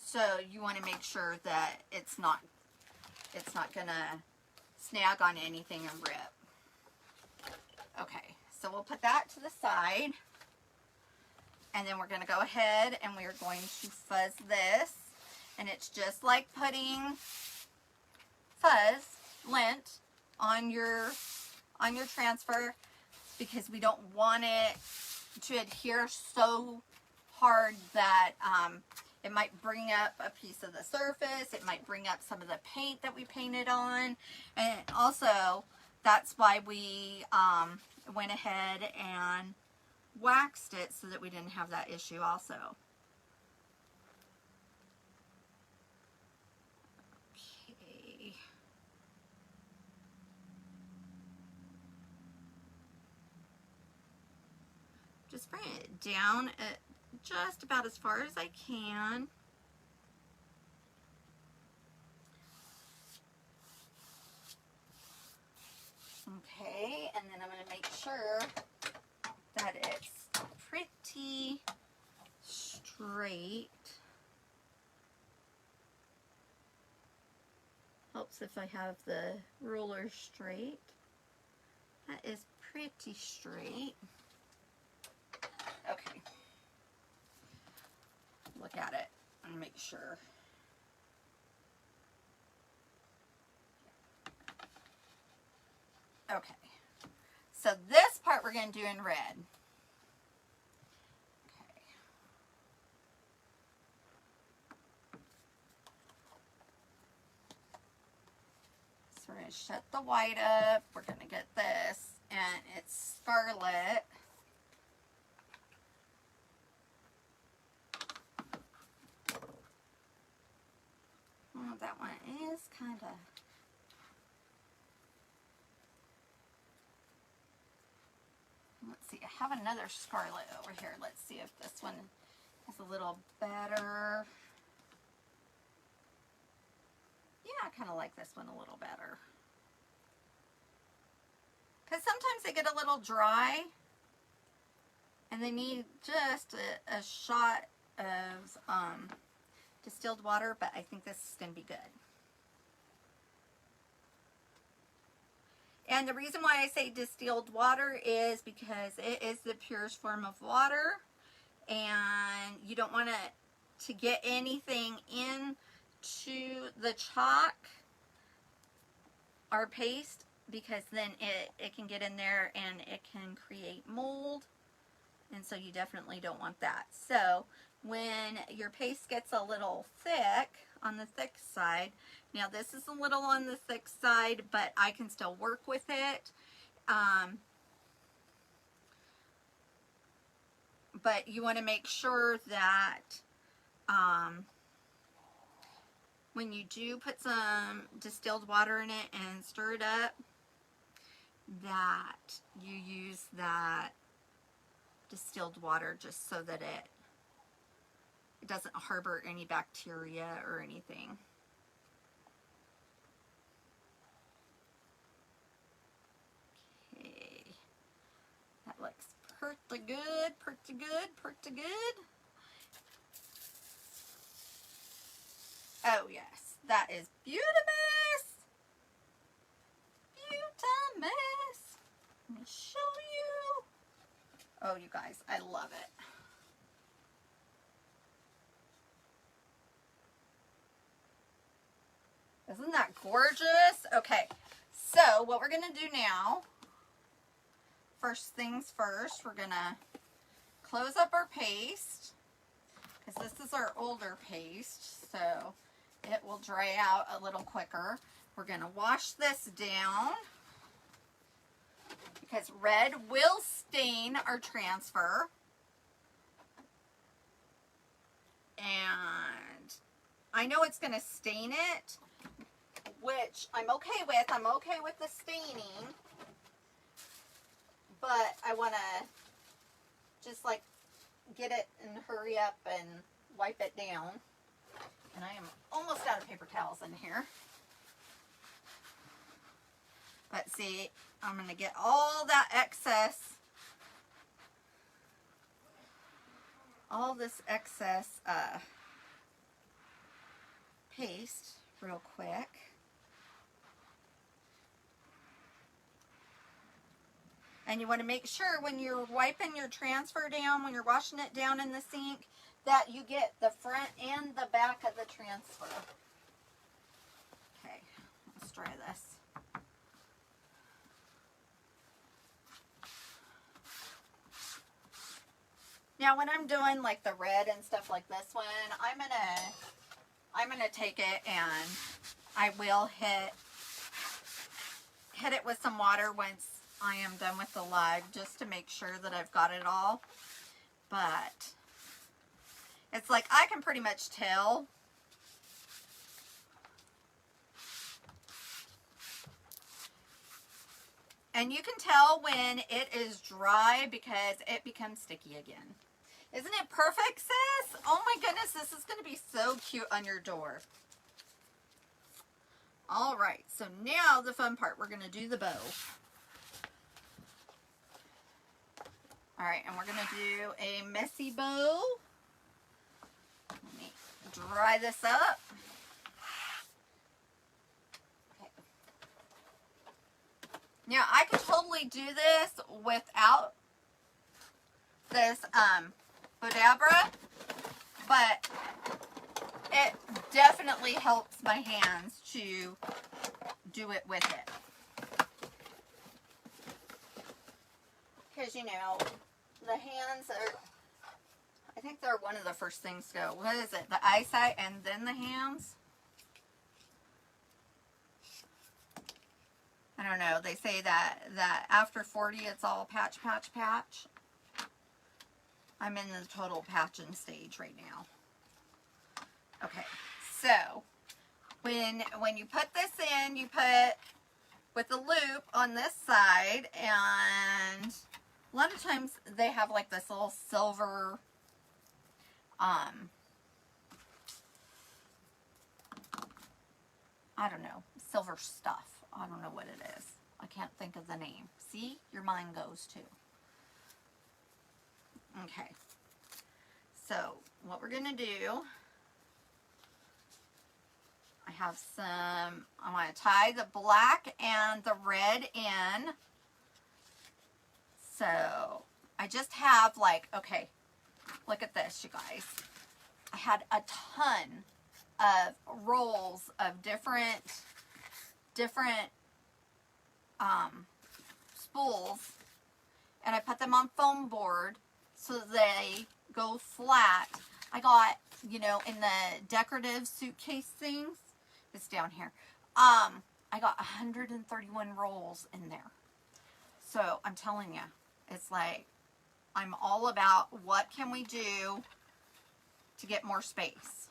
so you want to make sure that it's not gonna snag on anything and rip. Okay, so we'll put that to the side, and then we're going to go ahead and we're going to fuzz this, and it's just like putting fuzz lint on your transfer, because we don't want it to adhere so hard that it might bring up a piece of the surface. It might bring up some of the paint that we painted on. And also, that's why we went ahead and waxed it, so that we didn't have that issue also. Okay. Just bring it down at just about as far as I can. Okay, and then I'm going to make sure that it's pretty straight. Helps if I have the ruler straight. That is pretty straight. Okay. Look at it and make sure. Okay. So this part we're going to do in red. Okay. So we're going to shut the white up. We're going to get this, and it's scarlet. Oh, that one is kind of... Let's see, I have another scarlet over here. Let's see if this one is a little better. Yeah, I kind of like this one a little better. Because sometimes they get a little dry and they need just a shot of distilled water, but I think this is going to be good. And the reason why I say distilled water is because it is the purest form of water, and you don't want to get anything into the chalk or paste, because then it can get in there and it can create mold, and so you definitely don't want that. So when your paste gets a little thick, on the thick side, now this is a little on the thick side, but I can still work with it. But you want to make sure that when you do put some distilled water in it and stir it up, that you use that distilled water just so that it doesn't harbor any bacteria or anything. Okay, that looks pretty good, pretty good, pretty good. Oh yes, that is beautimous. Beautimous. Let me show you. Oh, you guys, I love it. Isn't that gorgeous? Okay, so what we're going to do now, first things first, we're going to close up our paste, because this is our older paste, so it will dry out a little quicker. We're going to wash this down, because red will stain our transfer. And I know it's going to stain it, which I'm okay with. I'm okay with the staining. but I want to just like get it and hurry up and wipe it down. And I am almost out of paper towels in here. But see, I'm going to get all that excess, all this excess paste real quick. And you want to make sure when you're wiping your transfer down, when you're washing it down in the sink, that you get the front and the back of the transfer. Okay, let's try this. Now when I'm doing like the red and stuff like this one, I'm gonna take it and I will hit it with some water once I am done with the lug, just to make sure that I've got it all. But it's like I can pretty much tell and you can tell when it is dry because it becomes sticky again. Isn't it perfect, sis? Oh my goodness, this is going to be so cute on your door. All right, so now the fun part, we're going to do the bow. All right, and we're going to do a messy bow. Let me dry this up. Okay. Now, I could totally do this without this Bodabra, but it definitely helps my hands to do it with it. Because, you know, the hands are, I think they're one of the first things to go. What is it? The eyesight and then the hands? I don't know. They say that after 40, it's all patch, patch, patch. I'm in the total patching stage right now. Okay, so when you put this in, you put with the loop on this side, and a lot of times they have like this little silver I don't know, silver stuff. I don't know what it is. I can't think of the name. See, your mind goes too. Okay, so what we're going to do, I have some, I want to tie the black and the red in. So I just have like, okay, look at this, you guys. I had a ton of rolls of different spools, and I put them on foam board so they go flat. I got, you know, in the decorative suitcase things, it's down here. I got 131 rolls in there. So I'm telling you, it's like, I'm all about what can we do to get more space.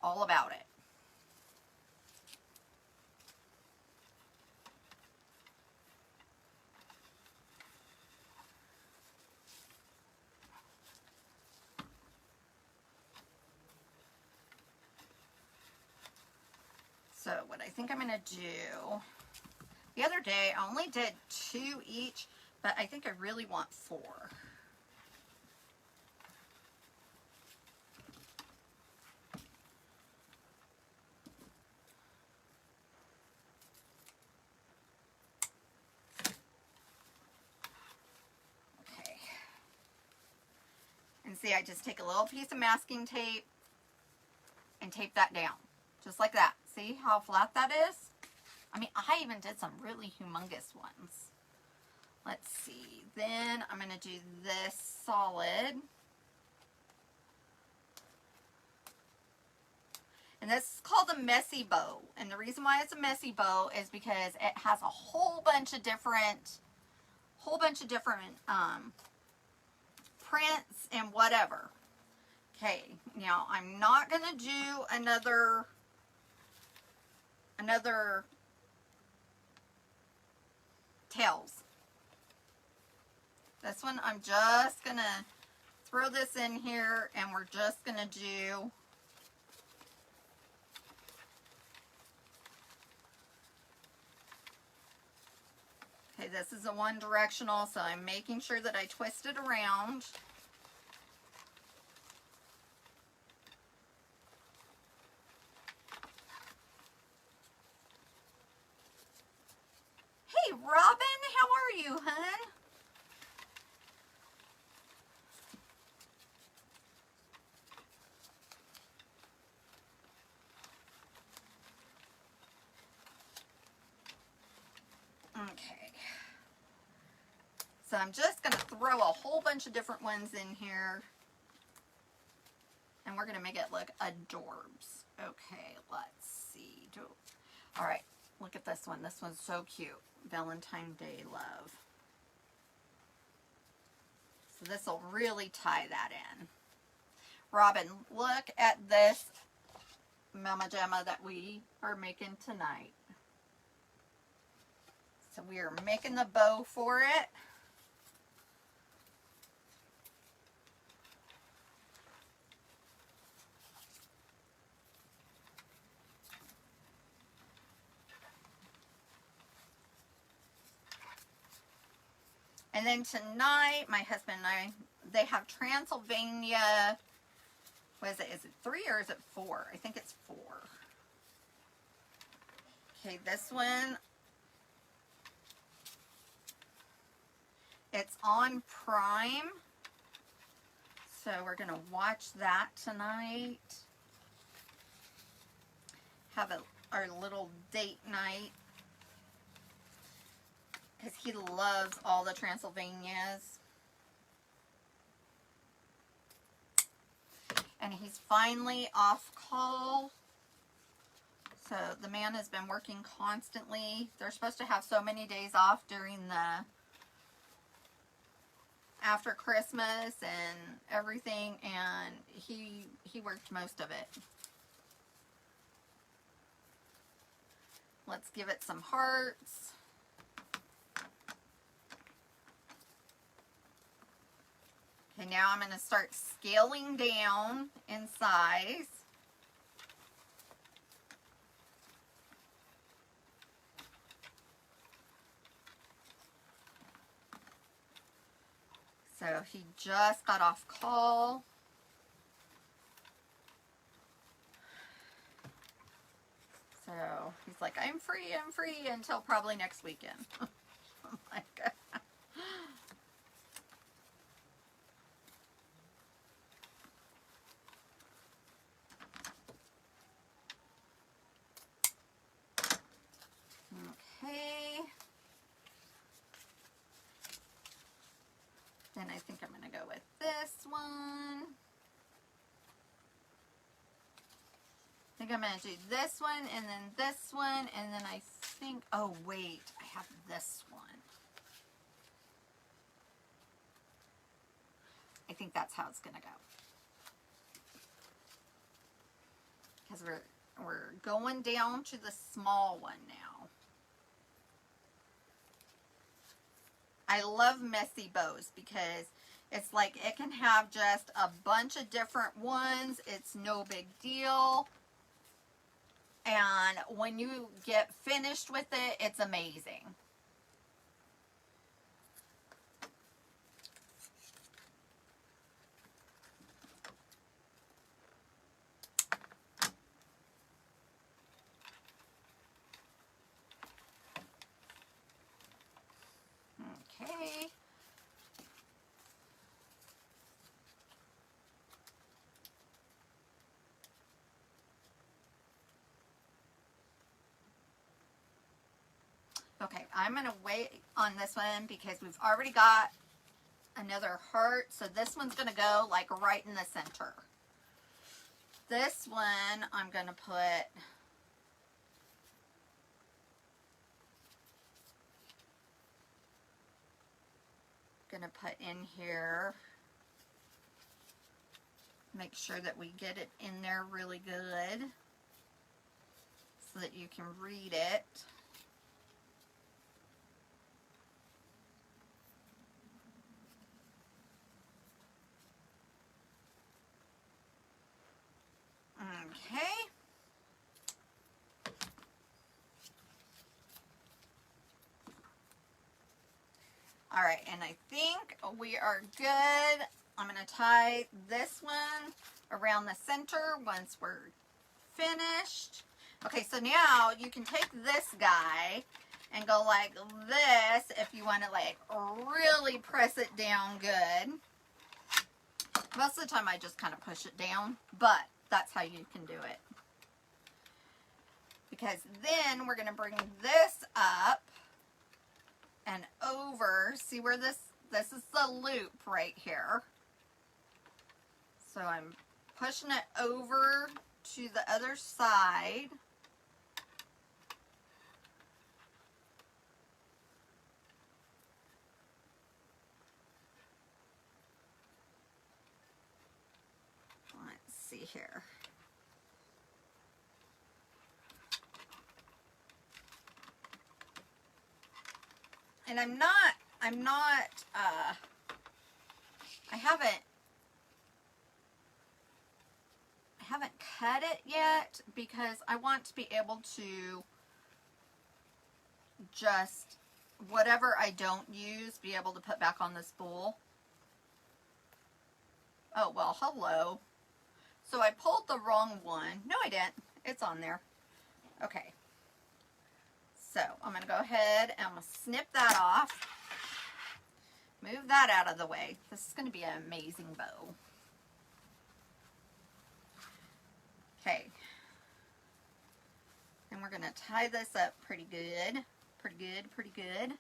All about it. So what I think I'm going to do, the other day I only did 2 each, but I think I really want 4. Okay. And see, I just take a little piece of masking tape and tape that down. Just like that. See how flat that is? I mean, I even did some really humongous ones. Let's see. Then I'm going to do this solid. And this is called a messy bow. And the reason why it's a messy bow is because it has a whole bunch of different prints and whatever. Okay, now I'm not going to do another tails. This one I'm just going to throw this in here and we're just going to do okay, this is a one directional, so I'm making sure that I twist it around. Hey, Robin, how are you, hun? Okay. So I'm just going to throw a whole bunch of different ones in here. And we're going to make it look adorbs. Okay, let's see. All right, look at this one. This one's so cute. Valentine Day Love. So this will really tie that in. Robin, look at this Mama Jamma that we are making tonight. So we are making the bow for it. And then tonight, my husband and I, they have Transylvania, what is it 3 or is it 4? I think it's 4. Okay, this one, it's on Prime, so we're going to watch that tonight. Have our little date night. Because he loves all the Transylvanias. And he's finally off call. So the man has been working constantly. They're supposed to have so many days off during the after Christmas and everything, and he worked most of it. Let's give it some hearts. Okay, now I'm going to start scaling down in size. So he just got off call. So he's like, I'm free until probably next weekend. Oh my God. Okay. Then I think I'm going to go with this one. I think I'm going to do this one and then this one and then I think, oh wait, I have this one. I think that's how it's going to go. Because we're going down to the small one now. I love messy bows because it's like it can have just a bunch of different ones. It's no big deal. And when you get finished with it, it's amazing. Okay. Okay, I'm going to wait on this one because we've already got another heart. So this one's going to go like right in the center. This one I'm going to put in here. Make sure that we get it in there really good so that you can read it. All right, and I think we are good. I'm going to tie this one around the center once we're finished. Okay, so now you can take this guy and go like this if you want to like really press it down good. Most of the time I just kind of push it down, but that's how you can do it. Because then we're going to bring this up and over. See where this is the loop right here. So I'm pushing it over to the other side. Let's see here. And I haven't cut it yet because I want to be able to just, whatever I don't use, be able to put back on this bowl. Oh, well, hello. So I pulled the wrong one. No, I didn't. It's on there. Okay. So I'm going to go ahead and I'm going to snip that off. Move that out of the way. This is going to be an amazing bow. Okay. And we're going to tie this up pretty good. Pretty good, pretty good.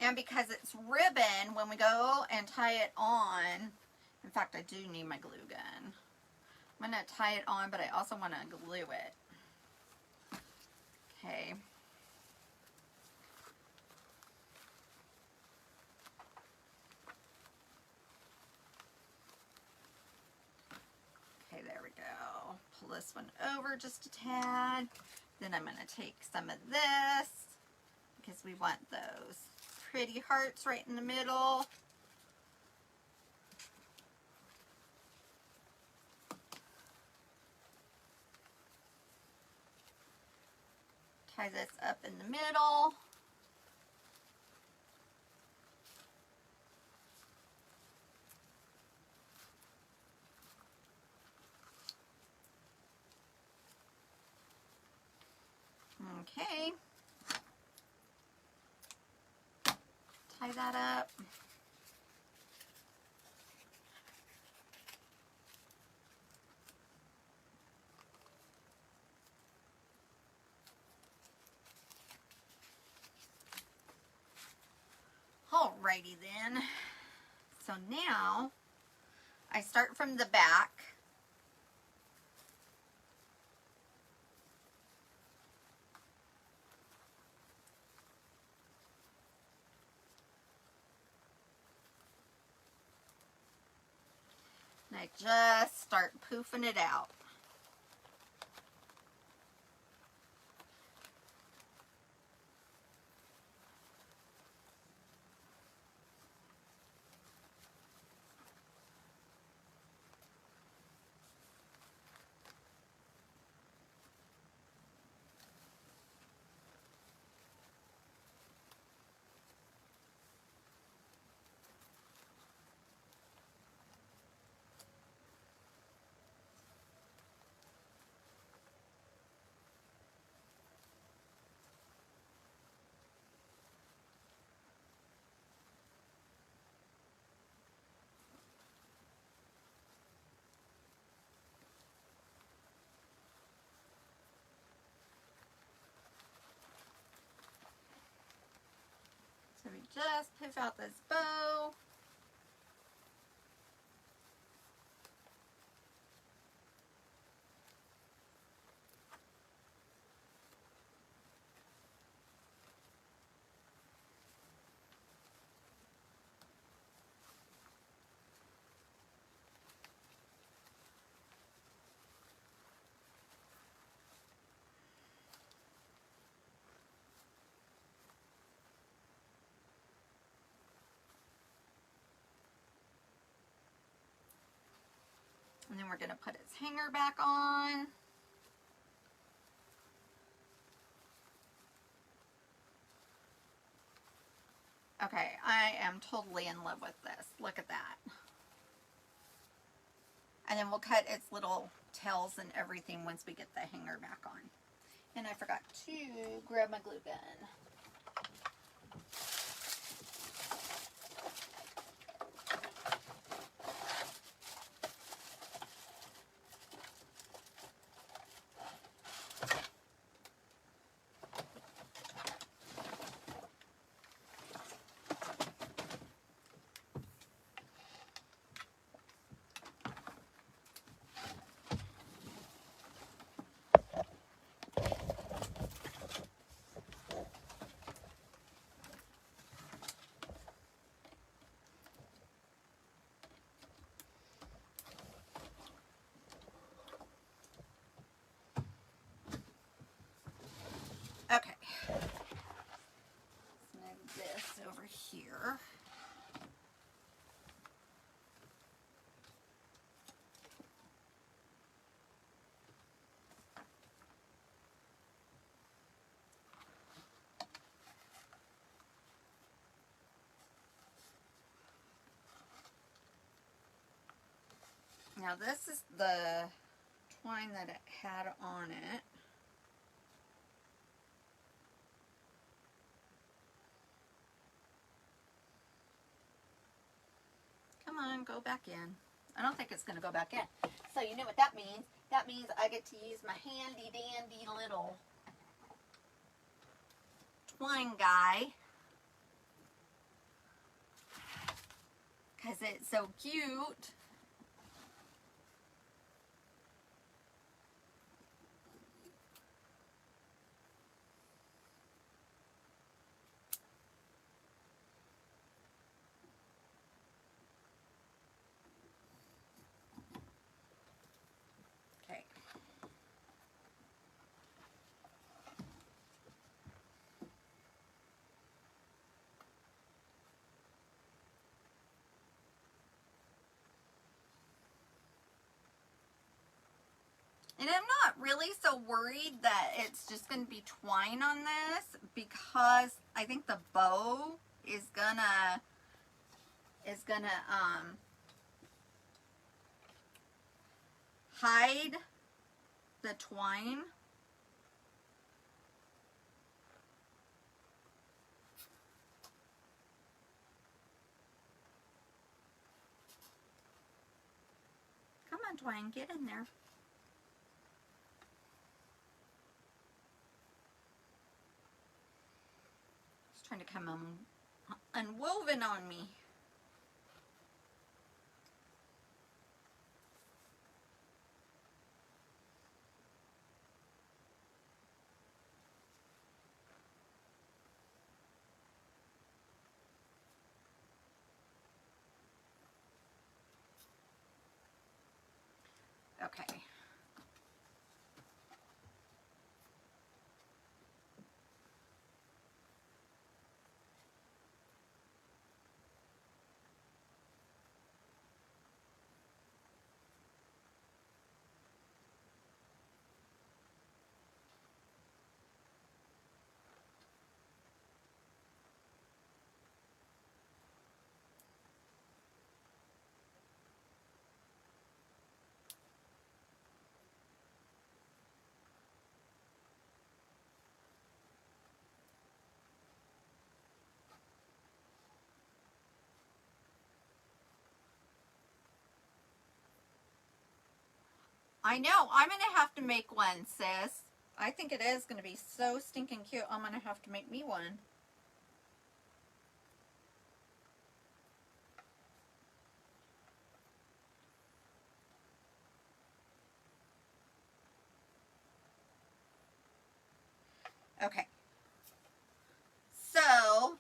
And because it's ribbon, when we go and tie it on, in fact, I do need my glue gun. I'm going to tie it on, but I also want to glue it. Okay. Okay, there we go. Pull this one over just a tad. Then I'm going to take some of this because we want those pretty hearts right in the middle. Tie this up in the middle. Okay. Tie that up. Alrighty then. So now I start from the back. And I just start poofing it out. So we just poof out this bow. And then we're going to put its hanger back on. Okay, I am totally in love with this. Look at that. And then we'll cut its little tails and everything once we get the hanger back on. And I forgot to grab my glue gun. Okay, let's move this over here. Now this is the twine that it had on it. Come on, go back in. I don't think it's going to go back in. So you know what that means? That means I get to use my handy dandy little twine guy. Because it's so cute. Okay. And I'm not really so worried that it's just going to be twine on this, because I think the bow is gonna hide the twine. Come on, twine, get in there. It's trying to come unwoven on me. Okay. I know, I'm going to have to make one, sis. I think it is going to be so stinking cute. I'm going to have to make me one. Okay. So,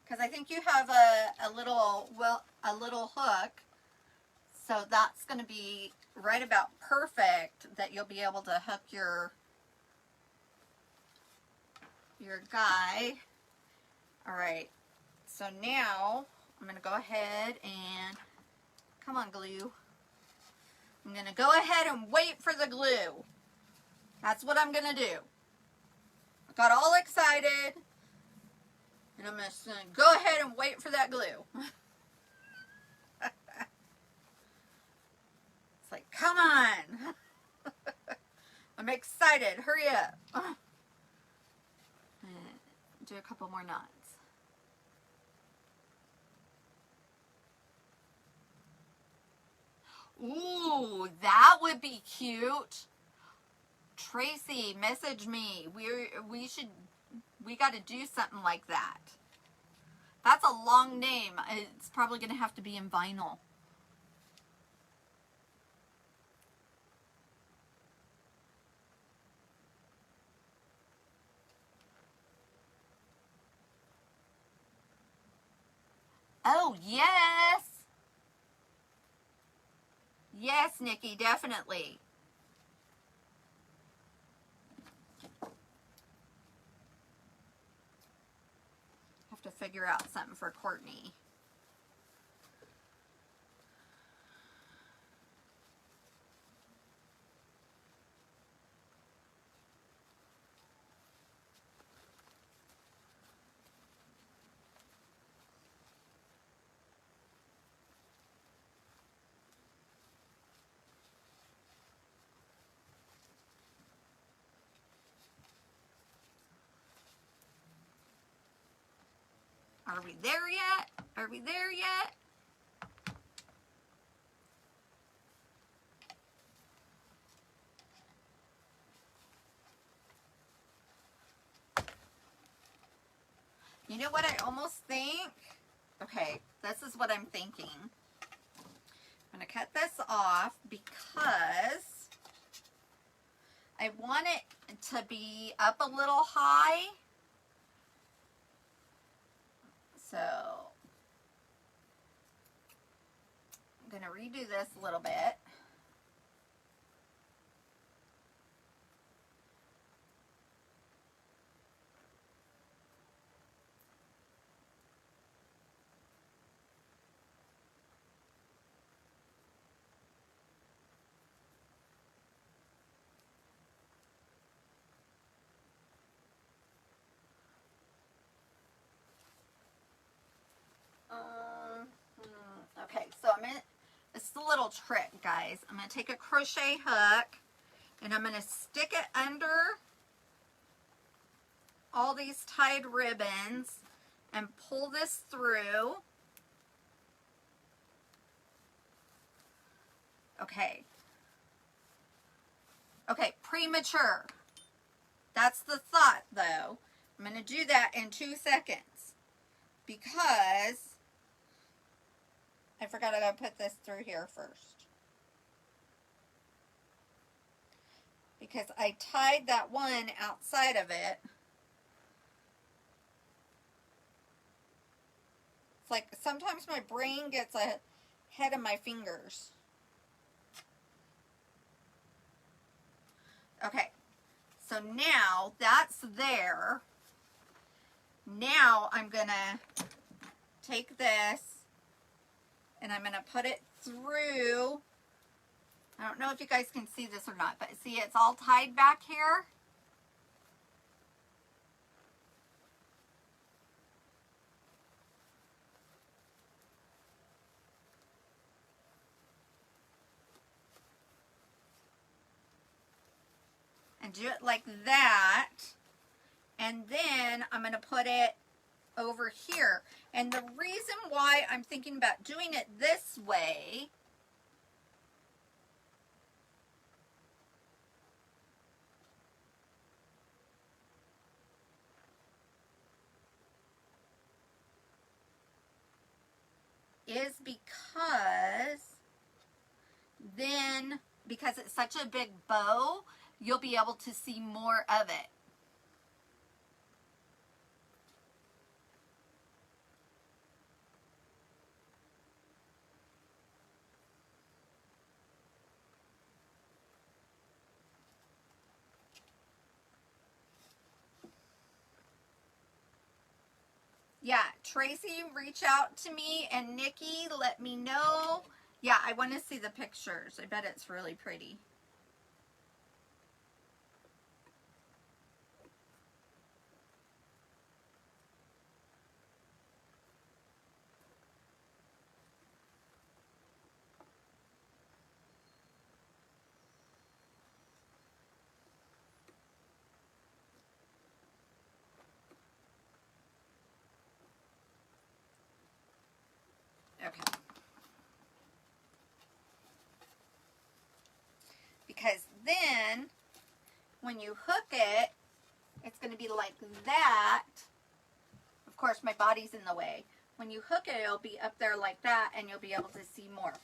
because I think you have a little hook. So that's going to be right about perfect that you'll be able to hook your guy. All right. So now I'm going to go ahead and, come on, glue. I'm going to go ahead and wait for the glue. That's what I'm going to do. I got all excited. And I'm just going to go ahead and wait for that glue. It's like, come on. I'm excited. Hurry up. Do a couple more knots. Ooh, that would be cute. Tracy, message me. We got to do something like that. That's a long name. It's probably going to have to be in vinyl. Oh, yes. Yes, Nikki, definitely. Have to figure out something for Courtney. Are we there yet? Are we there yet? You know what I almost think? Okay, this is what I'm thinking. I'm going to cut this off because I want it to be up a little high. So I'm going to redo this a little bit. Okay, so it's a little trick, guys. I'm going to take a crochet hook and I'm going to stick it under all these tied ribbons and pull this through. Okay. Okay, premature. That's the thought, though. I'm going to do that in 2 seconds because I forgot I got to put this through here first. Because I tied that one outside of it. It's like sometimes my brain gets ahead of my fingers. Okay, so now that's there. Now I'm going to take this and I'm going to put it through. I don't know if you guys can see this or not, but see it's all tied back here. And do it like that. And then I'm going to put it over here. And the reason why I'm thinking about doing it this way is because it's such a big bow, you'll be able to see more of it. Yeah, Tracy, reach out to me, and Nikki, let me know Yeah, I want to see the pictures. I bet it's really pretty. Okay. Because then, when you hook it, it's going to be like that. Of course, my body's in the way. When you hook it, it'll be up there like that, and you'll be able to see more.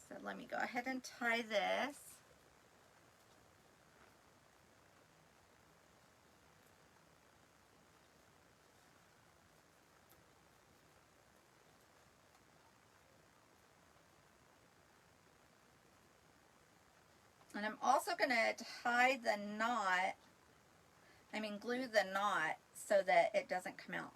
So let me go ahead and tie this. And I'm also going to tie the knot, glue the knot so that it doesn't come out.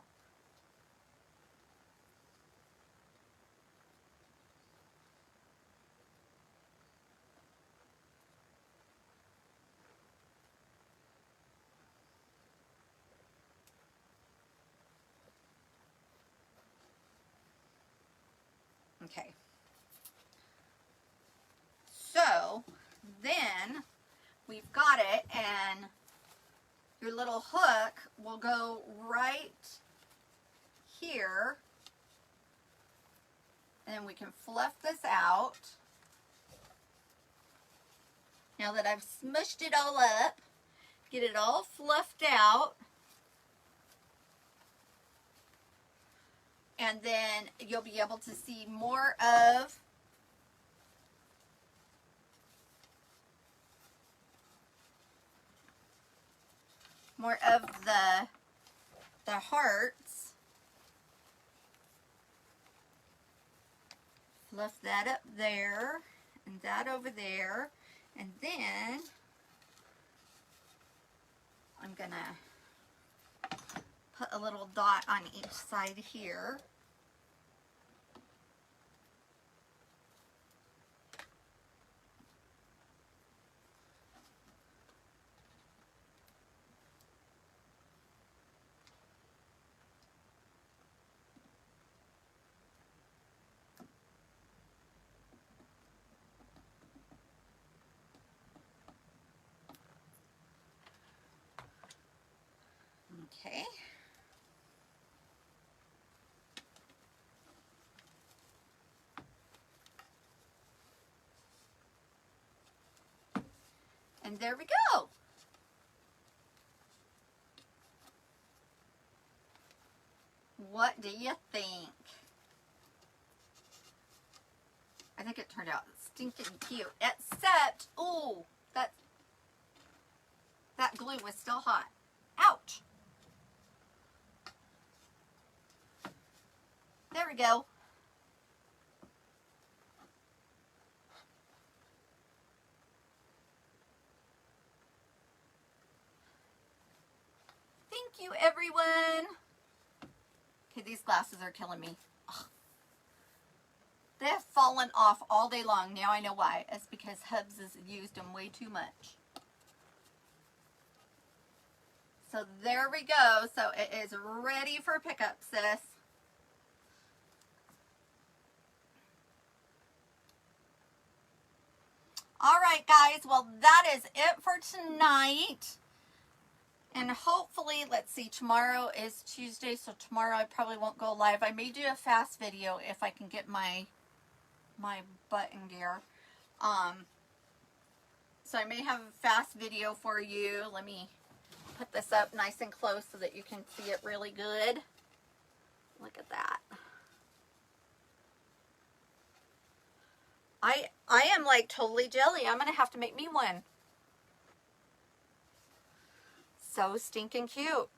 Okay. So then we've got it, and your little hook will go right here, and then we can fluff this out. Now that I've smushed it all up, get it all fluffed out, and then you'll be able to see more of the hearts. Fluff that up there and that over there, and then I'm gonna put a little dot on each side here. Okay. And there we go. What do you think? I think it turned out stinking cute. Except, ooh, that glue was still hot. Ouch. There we go. Thank you, everyone. Okay, these glasses are killing me. Ugh. They have fallen off all day long. Now I know why. It's because Hubs has used them way too much. So there we go. So it is ready for pickup, sis. All right, guys. Well, that is it for tonight. And hopefully, let's see, tomorrow is Tuesday, so tomorrow I probably won't go live. I may do a fast video if I can get my butt in gear. So I may have a fast video for you. Let me put this up nice and close so that you can see it really good. Look at that. I am like totally jelly. I'm going to have to make me one. So stinking cute.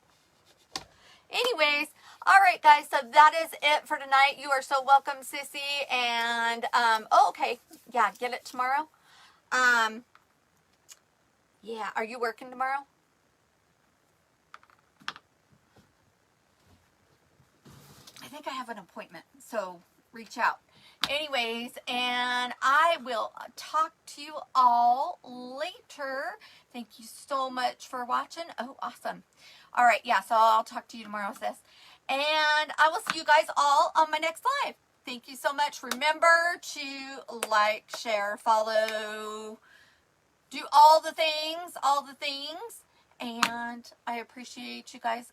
Anyways, all right, guys, so that is it for tonight. You are so welcome, Sissy. And, oh, okay. Yeah, get it tomorrow. Yeah, are you working tomorrow? think I have an appointment, so reach out. Anyways, and I will talk to you all later. Thank you so much for watching. Oh, awesome. All right, yeah, so I'll talk to you tomorrow with this. And I will see you guys all on my next live. Thank you so much. Remember to like, share, follow, do all the things, and I appreciate you guys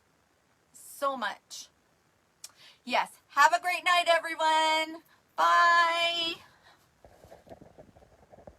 so much. Yes, have a great night, everyone. Bye.